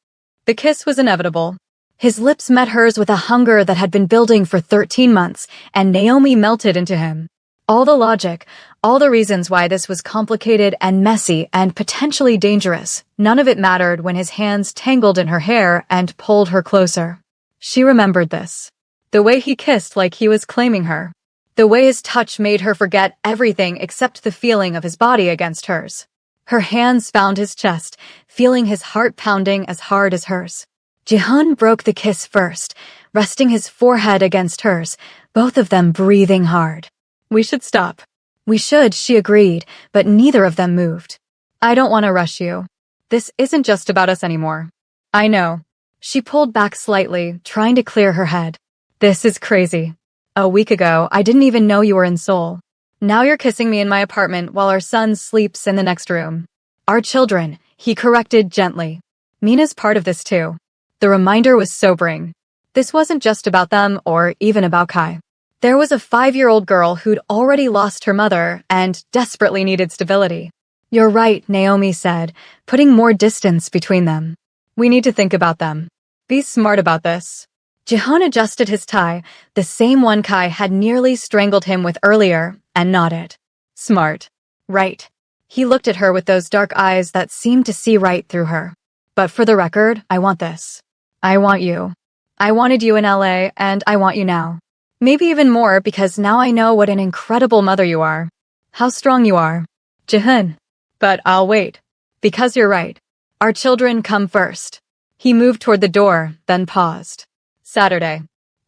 The kiss was inevitable. His lips met hers with a hunger that had been building for 13 months, and Naomi melted into him. All the logic, all the reasons why this was complicated and messy and potentially dangerous, none of it mattered when his hands tangled in her hair and pulled her closer. She remembered this. The way he kissed like he was claiming her. The way his touch made her forget everything except the feeling of his body against hers. Her hands found his chest, feeling his heart pounding as hard as hers. Jihoon broke the kiss first, resting his forehead against hers, both of them breathing hard. We should stop. We should, she agreed, but neither of them moved. I don't want to rush you. This isn't just about us anymore. I know. She pulled back slightly, trying to clear her head. This is crazy. A week ago, I didn't even know you were in Seoul. Now you're kissing me in my apartment while our son sleeps in the next room. Our children, he corrected gently. Mina's part of this too. The reminder was sobering. This wasn't just about them or even about Kai. There was a 5-year-old girl who'd already lost her mother and desperately needed stability. You're right, Naomi said, putting more distance between them. We need to think about them. Be smart about this. Jihoon adjusted his tie, the same one Kai had nearly strangled him with earlier, and nodded. Smart. Right. He looked at her with those dark eyes that seemed to see right through her. But for the record, I want this. I want you. I wanted you in LA, and I want you now. Maybe even more because now I know what an incredible mother you are. How strong you are. Jihoon. But I'll wait. Because you're right. Our children come first. He moved toward the door, then paused. Saturday.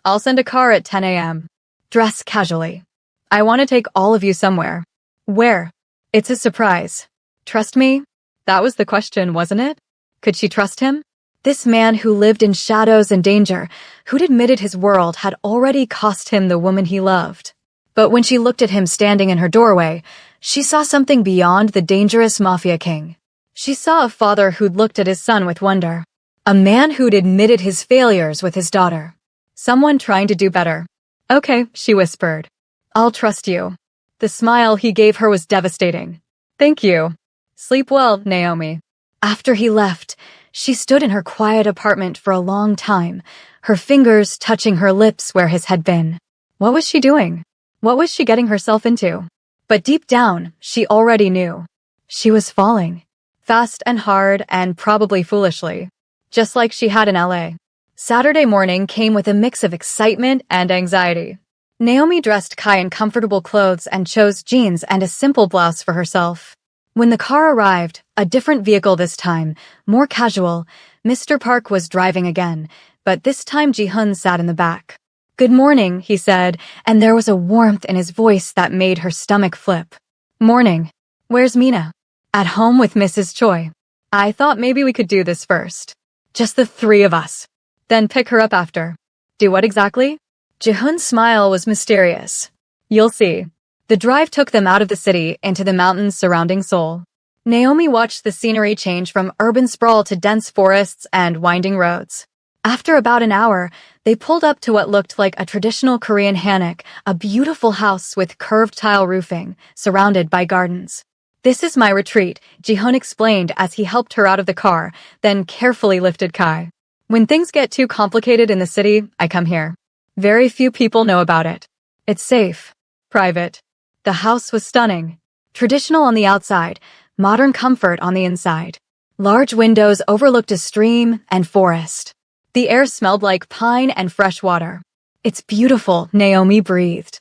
I'll send a car at 10 a.m. Dress casually. I want to take all of you somewhere. Where? It's a surprise. Trust me? That was the question, wasn't it? Could she trust him? This man who lived in shadows and danger, who'd admitted his world had already cost him the woman he loved. But when she looked at him standing in her doorway, she saw something beyond the dangerous mafia king. She saw a father who'd looked at his son with wonder. A man who'd admitted his failures with his daughter. Someone trying to do better. Okay, she whispered. I'll trust you. The smile he gave her was devastating. Thank you. Sleep well, Naomi. After he left, she stood in her quiet apartment for a long time, her fingers touching her lips where his had been. What was she doing? What was she getting herself into? But deep down, she already knew. She was falling. Fast and hard and probably foolishly. Just like she had in LA. Saturday morning came with a mix of excitement and anxiety. Naomi dressed Kai in comfortable clothes and chose jeans and a simple blouse for herself. When the car arrived, a different vehicle this time, more casual, Mr. Park was driving again, but this time Jihoon sat in the back. Good morning, he said, and there was a warmth in his voice that made her stomach flip. Morning. Where's Mina? At home with Mrs. Choi. I thought maybe we could do this first. Just the 3 of us. Then pick her up after. Do what exactly? Jihoon's smile was mysterious. You'll see. The drive took them out of the city into the mountains surrounding Seoul. Naomi watched the scenery change from urban sprawl to dense forests and winding roads. After about an hour, they pulled up to what looked like a traditional Korean hanok, a beautiful house with curved tile roofing, surrounded by gardens. This is my retreat, Jihoon explained as he helped her out of the car, then carefully lifted Kai. When things get too complicated in the city, I come here. Very few people know about it. It's safe. Private. The house was stunning. Traditional on the outside, modern comfort on the inside. Large windows overlooked a stream and forest. The air smelled like pine and fresh water. It's beautiful, Naomi breathed.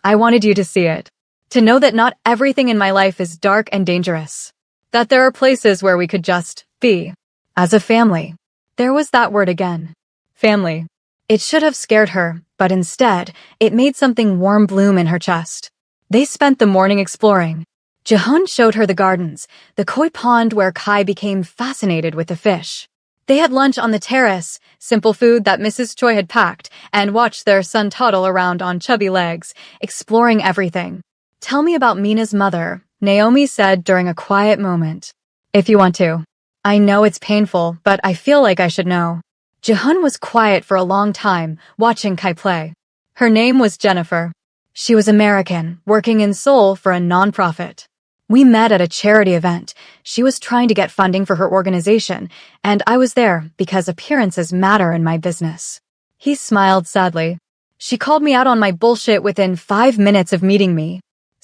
I wanted you to see it. To know that not everything in my life is dark and dangerous. That there are places where we could just be. As a family. There was that word again. Family. It should have scared her, but instead, it made something warm bloom in her chest. They spent the morning exploring. Jihoon showed her the gardens, the koi pond where Kai became fascinated with the fish. They had lunch on the terrace, simple food that Mrs. Choi had packed, and watched their son toddle around on chubby legs, exploring everything. Tell me about Mina's mother, Naomi said during a quiet moment. If you want to. I know it's painful, but I feel like I should know. Jihoon was quiet for a long time, watching Kai play. Her name was Jennifer. She was American, working in Seoul for a nonprofit. We met at a charity event. She was trying to get funding for her organization, and I was there because appearances matter in my business. He smiled sadly. She called me out on my bullshit within 5 minutes of meeting me.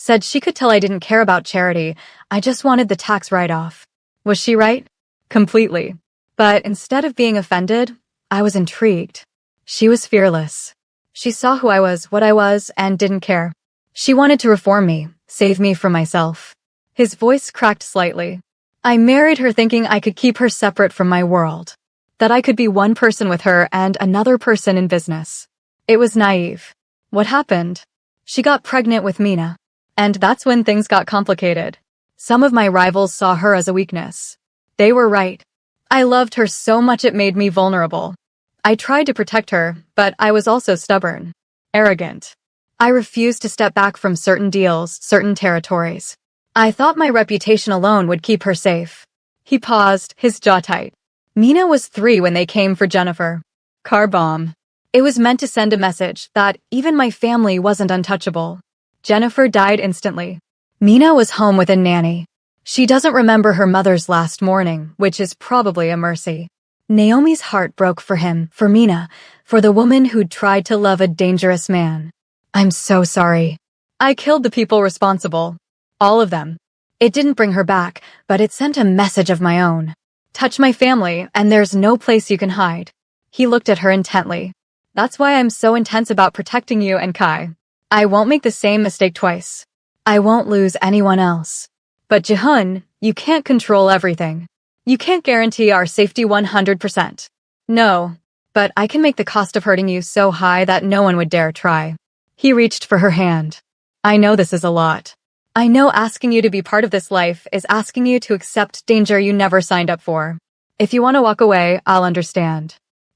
Said she could tell I didn't care about charity, I just wanted the tax write-off. Was she right? Completely. But instead of being offended, I was intrigued. She was fearless. She saw who I was, what I was, and didn't care. She wanted to reform me, save me from myself. His voice cracked slightly. I married her thinking I could keep her separate from my world. That I could be one person with her and another person in business. It was naive. What happened? She got pregnant with Mina. And that's when things got complicated. Some of my rivals saw her as a weakness. They were right. I loved her so much it made me vulnerable. I tried to protect her, but I was also stubborn. Arrogant. I refused to step back from certain deals, certain territories. I thought my reputation alone would keep her safe. He paused, his jaw tight. Mina was 3 when they came for Jennifer. Car bomb. It was meant to send a message that even my family wasn't untouchable. Jennifer died instantly. Mina was home with a nanny. She doesn't remember her mother's last mourning, which is probably a mercy. Naomi's heart broke for him, for Mina, for the woman who'd tried to love a dangerous man. I'm so sorry. I killed the people responsible. All of them. It didn't bring her back, but it sent a message of my own. Touch my family, and there's no place you can hide. He looked at her intently. That's why I'm so intense about protecting you and Kai. I won't make the same mistake twice. I won't lose anyone else. But Jihun, you can't control everything. You can't guarantee our safety 100%. No, but I can make the cost of hurting you so high that no one would dare try. He reached for her hand. I know this is a lot. I know asking you to be part of this life is asking you to accept danger you never signed up for. If you want to walk away, I'll understand.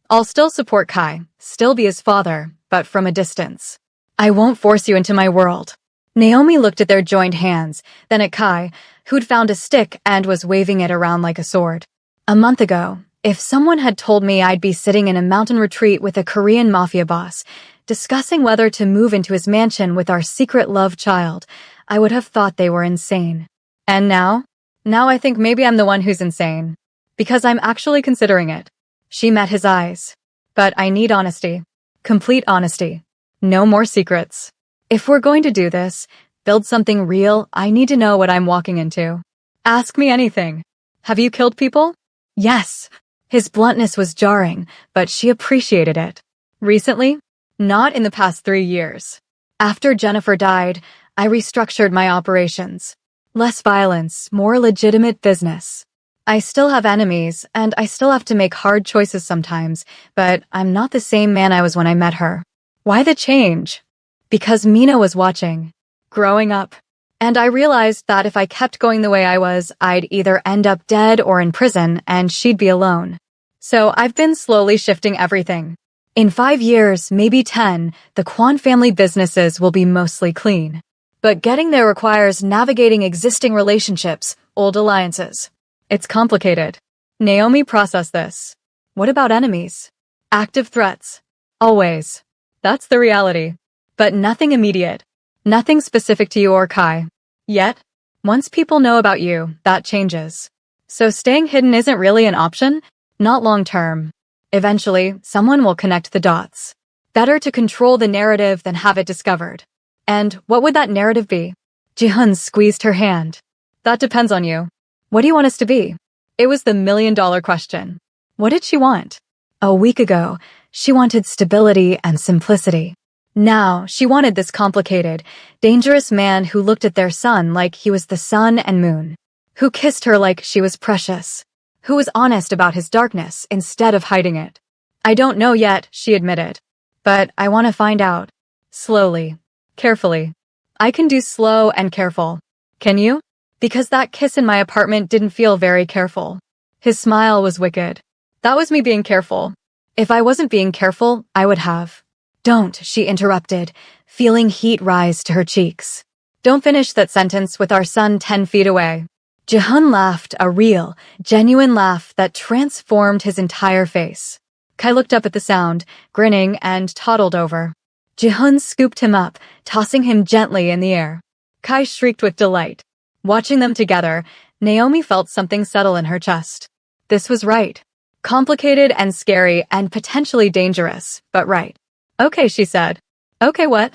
I'll still support Kai, still be his father, but from a distance. I won't force you into my world. Naomi looked at their joined hands, then at Kai, who'd found a stick and was waving it around like a sword. A month ago, if someone had told me I'd be sitting in a mountain retreat with a Korean mafia boss, discussing whether to move into his mansion with our secret love child, I would have thought they were insane. And now? Now I think maybe I'm the one who's insane. Because I'm actually considering it. She met his eyes. But I need honesty. Complete honesty. No more secrets. If we're going to do this, build something real, I need to know what I'm walking into. Ask me anything. Have you killed people? Yes. His bluntness was jarring, but she appreciated it. Recently? Not in the past 3 years. After Jennifer died, I restructured my operations. Less violence, more legitimate business. I still have enemies, and I still have to make hard choices sometimes, but I'm not the same man I was when I met her. Why the change? Because Mina was watching, growing up. And I realized that if I kept going the way I was, I'd either end up dead or in prison, and she'd be alone. So I've been slowly shifting everything. In 5 years, maybe 10, the Kwan family businesses will be mostly clean. But getting there requires navigating existing relationships, old alliances. It's complicated. Naomi processed this. What about enemies? Active threats. Always. That's the reality. But nothing immediate. Nothing specific to you or Kai. Yet, once people know about you, that changes. So staying hidden isn't really an option, not long term. Eventually, someone will connect the dots. Better to control the narrative than have it discovered. And what would that narrative be? Jihun squeezed her hand. That depends on you. What do you want us to be? It was the million-dollar question. What did she want? A week ago, she wanted stability and simplicity. Now, she wanted this complicated, dangerous man who looked at their son like he was the sun and moon, who kissed her like she was precious, who was honest about his darkness instead of hiding it. I don't know yet, she admitted, but I want to find out. Slowly, carefully. I can do slow and careful. Can you? Because that kiss in my apartment didn't feel very careful. His smile was wicked. That was me being careful. If I wasn't being careful, I would have. Don't, she interrupted, feeling heat rise to her cheeks. Don't finish that sentence with our son 10 feet away. Jihun laughed, a real, genuine laugh that transformed his entire face. Kai looked up at the sound, grinning, and toddled over. Jihun scooped him up, tossing him gently in the air. Kai shrieked with delight. Watching them together, Naomi felt something settle in her chest. This was right. Complicated and scary and potentially dangerous, but right. Okay, she said. Okay, what?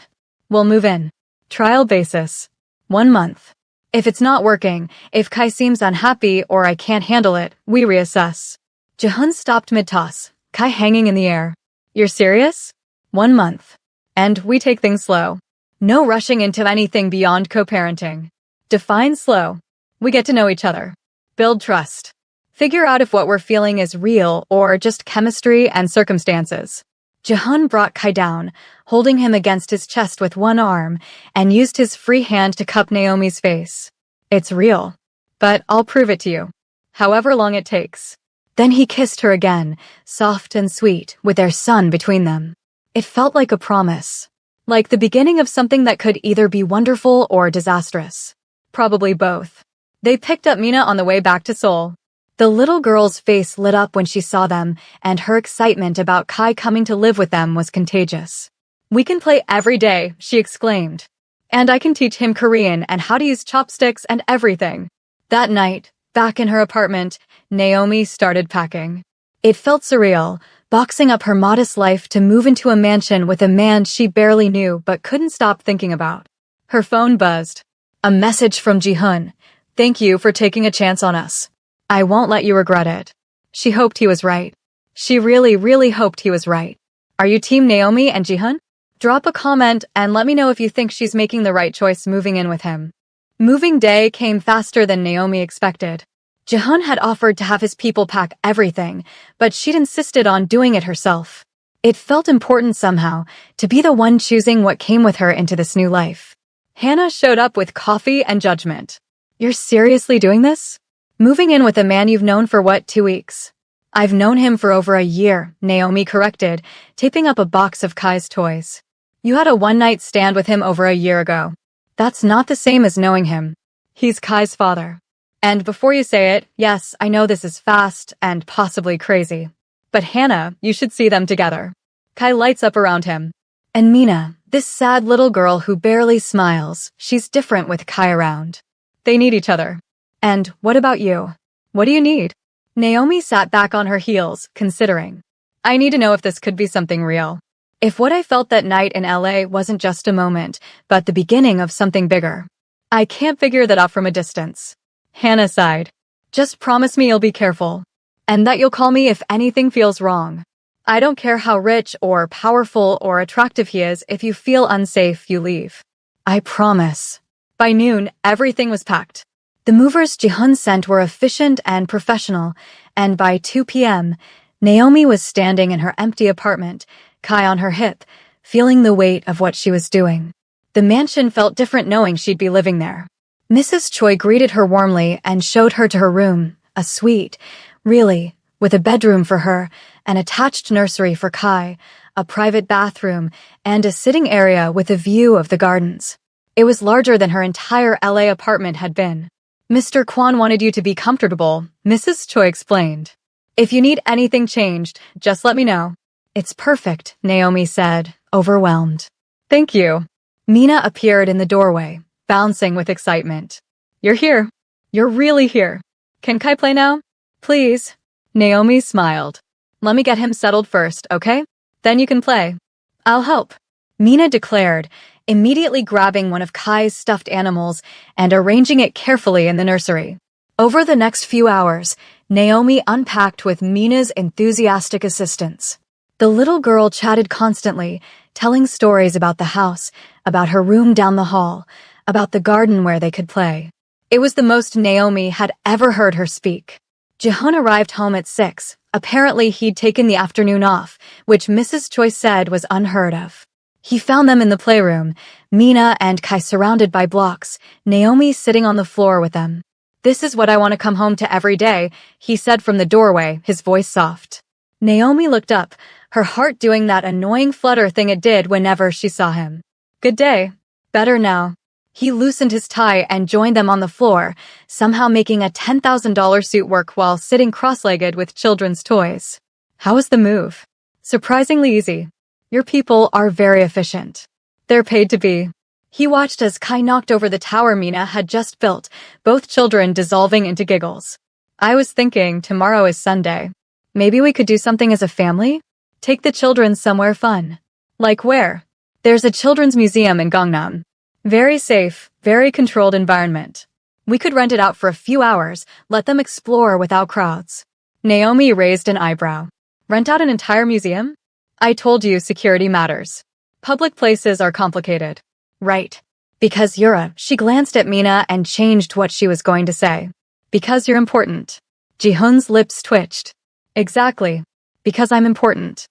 We'll move in. Trial basis. 1 month. If it's not working, if Kai seems unhappy or I can't handle it, we reassess. Jihun stopped mid-toss, Kai hanging in the air. You're serious? 1 month. And we take things slow. No rushing into anything beyond co-parenting. Define slow. We get to know each other. Build trust. Figure out if what we're feeling is real or just chemistry and circumstances. Jihun brought Kai down, holding him against his chest with one arm, and used his free hand to cup Naomi's face. It's real. But I'll prove it to you. However long it takes. Then he kissed her again, soft and sweet, with their son between them. It felt like a promise. Like the beginning of something that could either be wonderful or disastrous. Probably both. They picked up Mina on the way back to Seoul. The little girl's face lit up when she saw them, and her excitement about Kai coming to live with them was contagious. We can play every day, she exclaimed. And I can teach him Korean and how to use chopsticks and everything. That night, back in her apartment, Naomi started packing. It felt surreal, boxing up her modest life to move into a mansion with a man she barely knew but couldn't stop thinking about. Her phone buzzed. A message from Jihun. Thank you for taking a chance on us. I won't let you regret it. She hoped he was right. She really, really hoped he was right. Are you team Naomi and Jihun? Drop a comment and let me know if you think she's making the right choice moving in with him. Moving day came faster than Naomi expected. Jihun had offered to have his people pack everything, but she'd insisted on doing it herself. It felt important somehow to be the one choosing what came with her into this new life. Hannah showed up with coffee and judgment. You're seriously doing this? Moving in with a man you've known for 2 weeks? I've known him for over a year, Naomi corrected, taping up a box of Kai's toys. You had a one-night stand with him over a year ago. That's not the same as knowing him. He's Kai's father. And before you say it, yes, I know this is fast and possibly crazy. But Hannah, you should see them together. Kai lights up around him. And Mina, this sad little girl who barely smiles, she's different with Kai around. They need each other. And what about you? What do you need? Naomi sat back on her heels, considering. I need to know if this could be something real. If what I felt that night in LA wasn't just a moment, but the beginning of something bigger. I can't figure that out from a distance. Hannah sighed. Just promise me you'll be careful. And that you'll call me if anything feels wrong. I don't care how rich or powerful or attractive he is, if you feel unsafe, you leave. I promise. By noon, everything was packed. The movers Jihun sent were efficient and professional, and by 2 p.m., Naomi was standing in her empty apartment, Kai on her hip, feeling the weight of what she was doing. The mansion felt different knowing she'd be living there. Mrs. Choi greeted her warmly and showed her to her room, a suite, really, with a bedroom for her, an attached nursery for Kai, a private bathroom, and a sitting area with a view of the gardens. It was larger than her entire LA apartment had been. Mr. Kwan wanted you to be comfortable, Mrs. Choi explained. If you need anything changed, just let me know. It's perfect, Naomi said, overwhelmed. Thank you. Mina appeared in the doorway, bouncing with excitement. You're here. You're really here. Can Kai play now? Please. Naomi smiled. Let me get him settled first, okay? Then you can play. I'll help. Mina declared, immediately grabbing one of Kai's stuffed animals and arranging it carefully in the nursery. Over the next few hours, Naomi unpacked with Mina's enthusiastic assistance. The little girl chatted constantly, telling stories about the house, about her room down the hall, about the garden where they could play. It was the most Naomi had ever heard her speak. Jihun arrived home at 6. Apparently he'd taken the afternoon off, which Mrs. Choi said was unheard of. He found them in the playroom, Mina and Kai surrounded by blocks, Naomi sitting on the floor with them. This is what I want to come home to every day, he said from the doorway, his voice soft. Naomi looked up, her heart doing that annoying flutter thing it did whenever she saw him. Good day. Better now. He loosened his tie and joined them on the floor, somehow making a $10,000 suit work while sitting cross-legged with children's toys. How was the move? Surprisingly easy. Your people are very efficient. They're paid to be. He watched as Kai knocked over the tower Mina had just built, both children dissolving into giggles. I was thinking tomorrow is Sunday. Maybe we could do something as a family? Take the children somewhere fun. Like where? There's a children's museum in Gangnam. Very safe, Very controlled environment. We could rent it out for a few hours, let them explore without crowds. Naomi raised an eyebrow. Rent out an entire museum? I told you security matters. Public places are complicated. Right. Because she glanced at Mina and changed what she was going to say. Because you're important. Ji-hoon's lips twitched. Exactly. Because I'm important.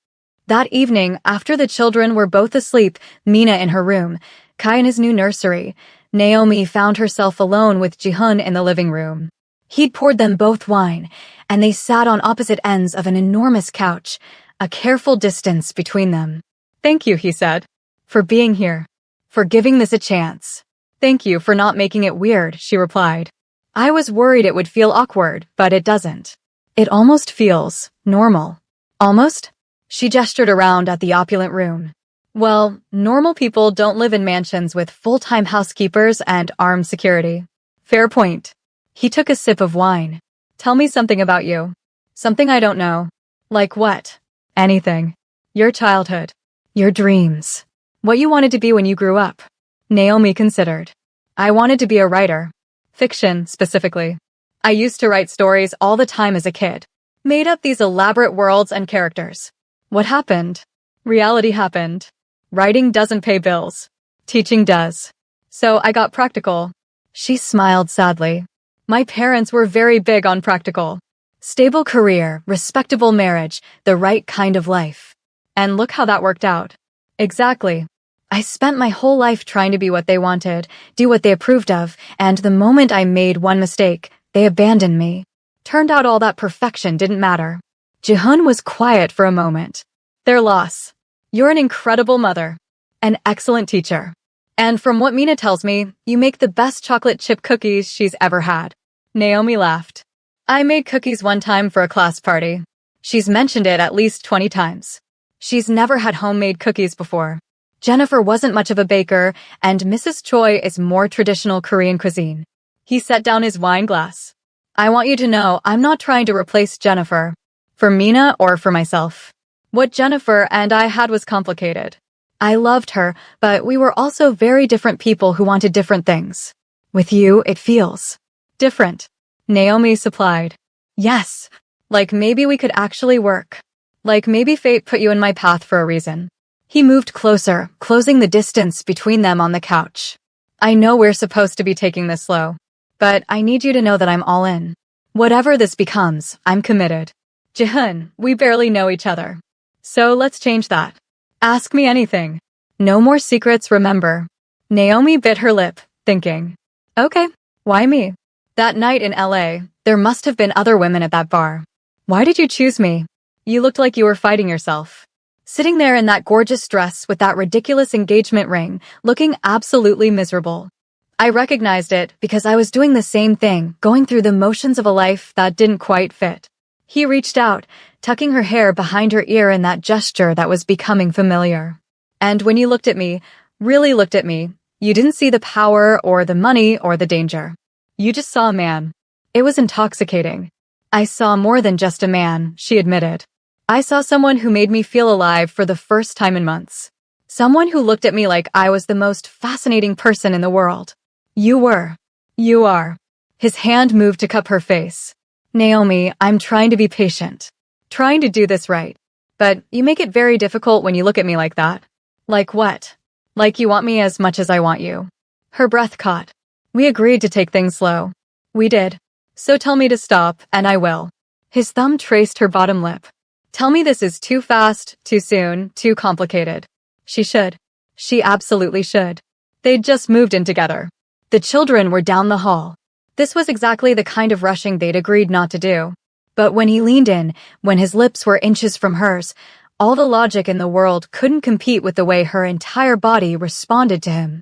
That evening, after the children were both asleep, Mina in her room, Kai in his new nursery, Naomi found herself alone with Ji-hoon in the living room. He'd poured them both wine, and they sat on opposite ends of an enormous couch, a careful distance between them. Thank you, he said, for being here, for giving this a chance. Thank you for not making it weird, she replied. I was worried it would feel awkward, but it doesn't. It almost feels normal. Almost? She gestured around at the opulent room. Well, normal people don't live in mansions with full-time housekeepers and armed security. Fair point. He took a sip of wine. Tell me something about you. Something I don't know. Like what? Anything. Your childhood. Your dreams. What you wanted to be when you grew up. Naomi considered. I wanted to be a writer. Fiction, specifically. I used to write stories all the time as a kid. Made up these elaborate worlds and characters. What happened? Reality happened. Writing doesn't pay bills. Teaching does. So I got practical. She smiled sadly. My parents were very big on practical. Stable career, respectable marriage, the right kind of life. And look how that worked out. Exactly. I spent my whole life trying to be what they wanted, do what they approved of, and the moment I made one mistake, they abandoned me. Turned out all that perfection didn't matter. Ji-hoon was quiet for a moment. Their loss. You're an incredible mother. An excellent teacher. And from what Mina tells me, you make the best chocolate chip cookies she's ever had. Naomi laughed. I made cookies one time for a class party. She's mentioned it at least 20 times. She's never had homemade cookies before. Jennifer wasn't much of a baker, and Mrs. Choi is more traditional Korean cuisine. He set down his wine glass. I want you to know I'm not trying to replace Jennifer. For Mina or for myself. What Jennifer and I had was complicated. I loved her, but we were also very different people who wanted different things. With you, it feels different. Naomi supplied. Yes. Like maybe we could actually work. Like maybe fate put you in my path for a reason. He moved closer, closing the distance between them on the couch. I know we're supposed to be taking this slow, but I need you to know that I'm all in. Whatever this becomes, I'm committed. Ji-hoon, we barely know each other. So let's change that. Ask me anything. No more secrets, remember. Naomi bit her lip, thinking. Okay, why me? That night in LA, there must have been other women at that bar. Why did you choose me? You looked like you were fighting yourself. Sitting there in that gorgeous dress with that ridiculous engagement ring, looking absolutely miserable. I recognized it because I was doing the same thing, going through the motions of a life that didn't quite fit. He reached out, tucking her hair behind her ear in that gesture that was becoming familiar. And when you looked at me, really looked at me, you didn't see the power or the money or the danger. You just saw a man. It was intoxicating. I saw more than just a man, she admitted. I saw someone who made me feel alive for the first time in months. Someone who looked at me like I was the most fascinating person in the world. You were. You are. His hand moved to cup her face. Naomi, I'm trying to be patient. Trying to do this right. But you make it very difficult when you look at me like that. Like what? Like you want me as much as I want you. Her breath caught. We agreed to take things slow. We did. So tell me to stop, and I will. His thumb traced her bottom lip. Tell me this is too fast, too soon, too complicated. She should. She absolutely should. They'd just moved in together. The children were down the hall. This was exactly the kind of rushing they'd agreed not to do. But when he leaned in, when his lips were inches from hers, all the logic in the world couldn't compete with the way her entire body responded to him.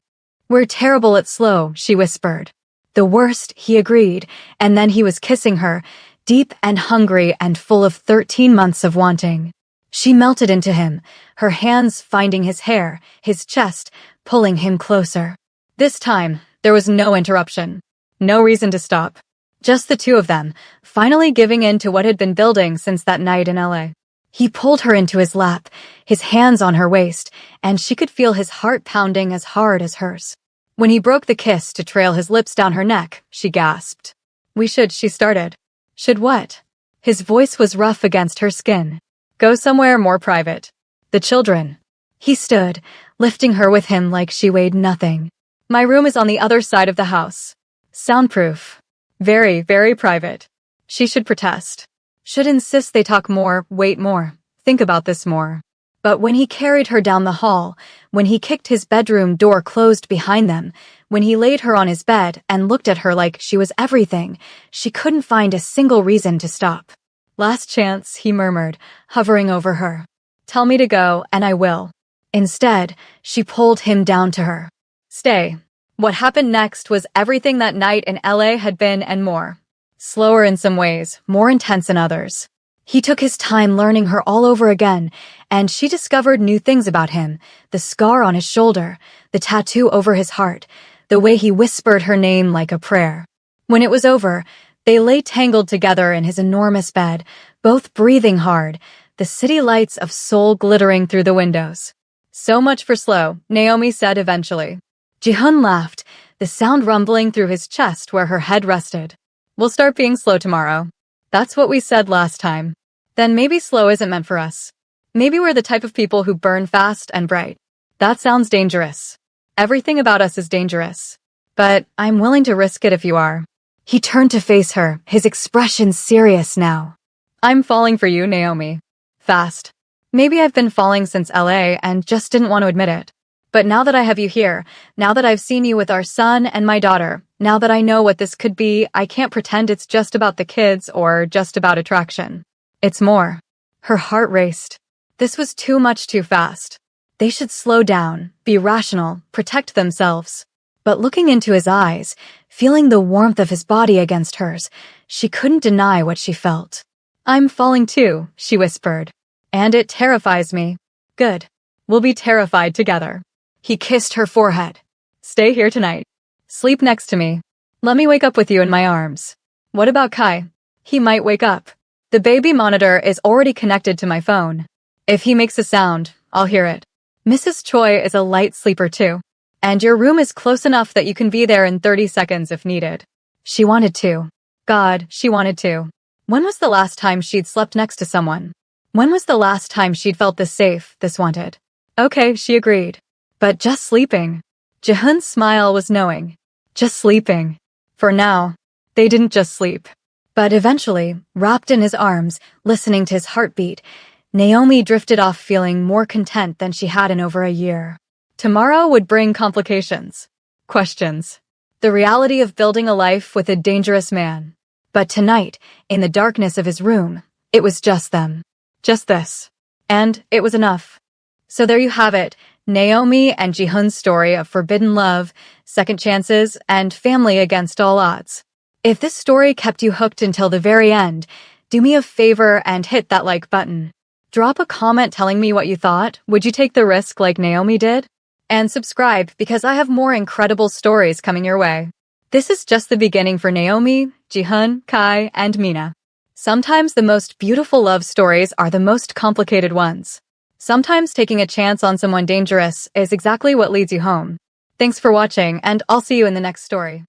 We're terrible at slow, she whispered. The worst, he agreed, and then he was kissing her, deep and hungry and full of 13 months of wanting. She melted into him, her hands finding his hair, his chest, pulling him closer. This time, there was no interruption. No reason to stop. Just the two of them, finally giving in to what had been building since that night in LA. He pulled her into his lap, his hands on her waist, and she could feel his heart pounding as hard as hers. When he broke the kiss to trail his lips down her neck, she gasped. She started. Should what? His voice was rough against her skin. Go somewhere more private. The children. He stood, lifting her with him like she weighed nothing. My room is on the other side of the house. Soundproof. Very, very private. She should protest. Should insist they talk more, wait more, think about this more. But when he carried her down the hall, when he kicked his bedroom door closed behind them, when he laid her on his bed and looked at her like she was everything, she couldn't find a single reason to stop. Last chance, he murmured, hovering over her. Tell me to go, and I will. Instead, she pulled him down to her. Stay. What happened next was everything that night in LA had been and more. Slower in some ways, more intense in others. He took his time learning her all over again, and she discovered new things about him, the scar on his shoulder, the tattoo over his heart, the way he whispered her name like a prayer. When it was over, they lay tangled together in his enormous bed, both breathing hard, the city lights of Seoul glittering through the windows. So much for slow, Naomi said eventually. Ji-hun laughed, the sound rumbling through his chest where her head rested. We'll start being slow tomorrow. That's what we said last time. Then maybe slow isn't meant for us. Maybe we're the type of people who burn fast and bright. That sounds dangerous. Everything about us is dangerous. But I'm willing to risk it if you are. He turned to face her, his expression serious now. I'm falling for you, Naomi. Fast. Maybe I've been falling since LA and just didn't want to admit it. But now that I have you here, now that I've seen you with our son and my daughter, now that I know what this could be, I can't pretend it's just about the kids or just about attraction. It's more. Her heart raced. This was too much too fast. They should slow down, be rational, protect themselves. But looking into his eyes, feeling the warmth of his body against hers, she couldn't deny what she felt. I'm falling too, she whispered. And it terrifies me. Good. We'll be terrified together. He kissed her forehead. Stay here tonight. Sleep next to me. Let me wake up with you in my arms. What about Kai? He might wake up. The baby monitor is already connected to my phone. If he makes a sound, I'll hear it. Mrs. Choi is a light sleeper too. And your room is close enough that you can be there in 30 seconds if needed. She wanted to. God, she wanted to. When was the last time she'd slept next to someone? When was the last time she'd felt this safe, this wanted? Okay, she agreed. But just sleeping. Ji-hun's smile was knowing. Just sleeping. For now, they didn't just sleep. But eventually, wrapped in his arms, listening to his heartbeat, Naomi drifted off feeling more content than she had in over a year. Tomorrow would bring complications. Questions. The reality of building a life with a dangerous man. But tonight, in the darkness of his room, it was just them. Just this. And it was enough. So there you have it, Naomi and Ji-hun's story of forbidden love, second chances, and family against all odds. If this story kept you hooked until the very end, do me a favor and hit that like button. Drop a comment telling me what you thought. Would you take the risk like Naomi did? And subscribe because I have more incredible stories coming your way. This is just the beginning for Naomi, Ji-hun, Kai, and Mina. Sometimes the most beautiful love stories are the most complicated ones. Sometimes taking a chance on someone dangerous is exactly what leads you home. Thanks for watching, and I'll see you in the next story.